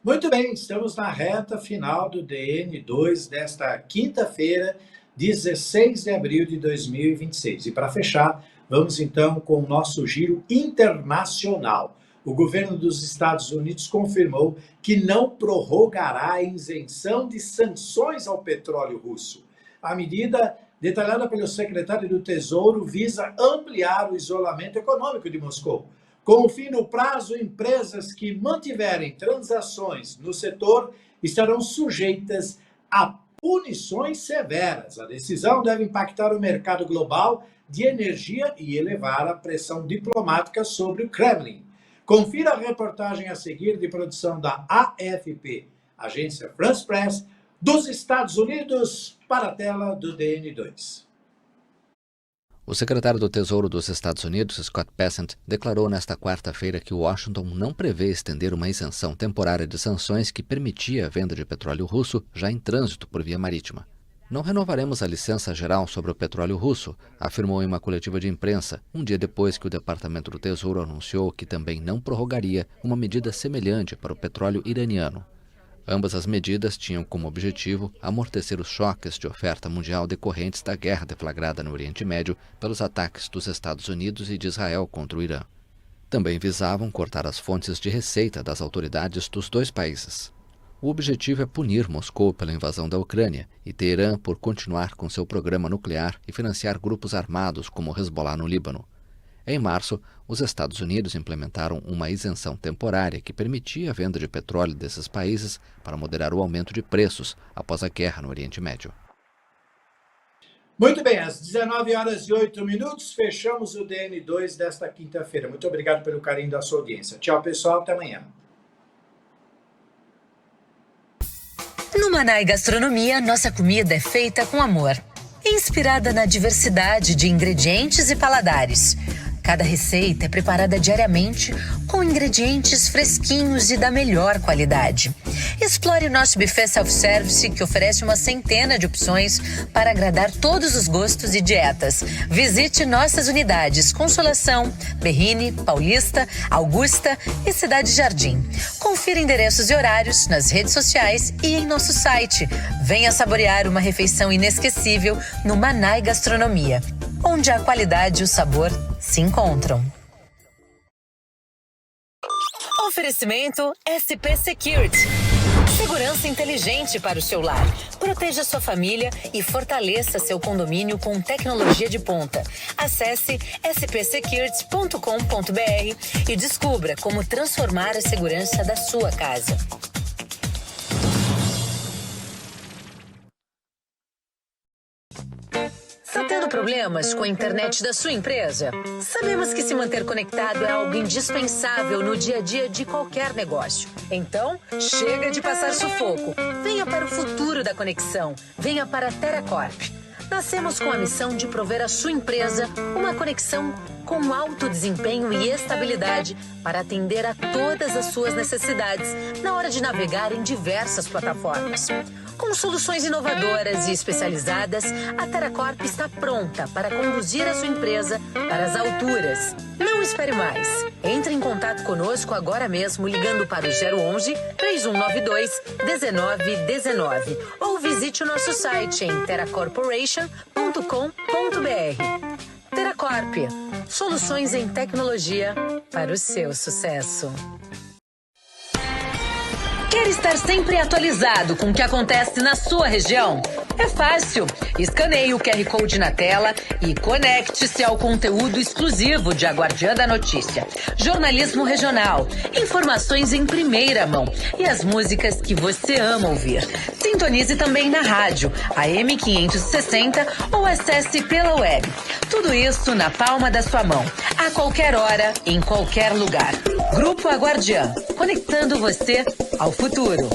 Muito bem, estamos na reta final do DN2 desta quinta-feira, 16 de abril de 2026. E para fechar, vamos então com o nosso giro internacional. O governo dos Estados Unidos confirmou que não prorrogará a isenção de sanções ao petróleo russo. A medida, detalhada pelo secretário do Tesouro, visa ampliar o isolamento econômico de Moscou. Com o fim do prazo, empresas que mantiverem transações no setor estarão sujeitas a punições severas. A decisão deve impactar o mercado global de energia e elevar a pressão diplomática sobre o Kremlin. Confira a reportagem a seguir de produção da AFP, Agência France Press, dos Estados Unidos, para a tela do DN2. O secretário do Tesouro dos Estados Unidos, Scott Bessent, declarou nesta quarta-feira que Washington não prevê estender uma isenção temporária de sanções que permitia a venda de petróleo russo já em trânsito por via marítima. Não renovaremos a licença geral sobre o petróleo russo, afirmou em uma coletiva de imprensa, um dia depois que o Departamento do Tesouro anunciou que também não prorrogaria uma medida semelhante para o petróleo iraniano. Ambas as medidas tinham como objetivo amortecer os choques de oferta mundial decorrentes da guerra deflagrada no Oriente Médio pelos ataques dos Estados Unidos e de Israel contra o Irã. Também visavam cortar as fontes de receita das autoridades dos dois países. O objetivo é punir Moscou pela invasão da Ucrânia e Teherã por continuar com seu programa nuclear e financiar grupos armados como o Hezbollah no Líbano. Em março, os Estados Unidos implementaram uma isenção temporária que permitia a venda de petróleo desses países para moderar o aumento de preços após a guerra no Oriente Médio. Muito bem, às 19h08, fechamos o DN2 desta quinta-feira. Muito obrigado pelo carinho da sua audiência. Tchau, pessoal, até amanhã. No Manai Gastronomia, nossa comida é feita com amor, inspirada na diversidade de ingredientes e paladares. Cada receita é preparada diariamente com ingredientes fresquinhos e da melhor qualidade. Explore o nosso buffet self-service, que oferece uma centena de opções para agradar todos os gostos e dietas. Visite nossas unidades Consolação, Berrini, Paulista, Augusta e Cidade Jardim. Confira endereços e horários nas redes sociais e em nosso site. Venha saborear uma refeição inesquecível no Manai Gastronomia, onde a qualidade e o sabor se encontram. Oferecimento SP Security. Segurança inteligente para o seu lar. Proteja sua família e fortaleça seu condomínio com tecnologia de ponta. Acesse spsecurity.com.br e descubra como transformar a segurança da sua casa. Está tendo problemas com a internet da sua empresa? Sabemos que se manter conectado é algo indispensável no dia a dia de qualquer negócio. Então, chega de passar sufoco. Venha para o futuro da conexão. Venha para a TeraCorp. Nascemos com a missão de prover à sua empresa uma conexão com alto desempenho e estabilidade para atender a todas as suas necessidades na hora de navegar em diversas plataformas. Com soluções inovadoras e especializadas, a TeraCorp está pronta para conduzir a sua empresa para as alturas. Não espere mais. Entre em contato conosco agora mesmo ligando para o 011 3192 1919 ou visite o nosso site em teracorporation.com.br. TeraCorp, soluções em tecnologia para o seu sucesso. Quer estar sempre atualizado com o que acontece na sua região? É fácil. Escaneie o QR Code na tela e conecte-se ao conteúdo exclusivo de A Guardiã da Notícia. Jornalismo regional, informações em primeira mão e as músicas que você ama ouvir. Sintonize também na rádio, AM 560 ou acesse pela web. Tudo isso na palma da sua mão, a qualquer hora, em qualquer lugar. Grupo A Guardiã, conectando você ao futuro.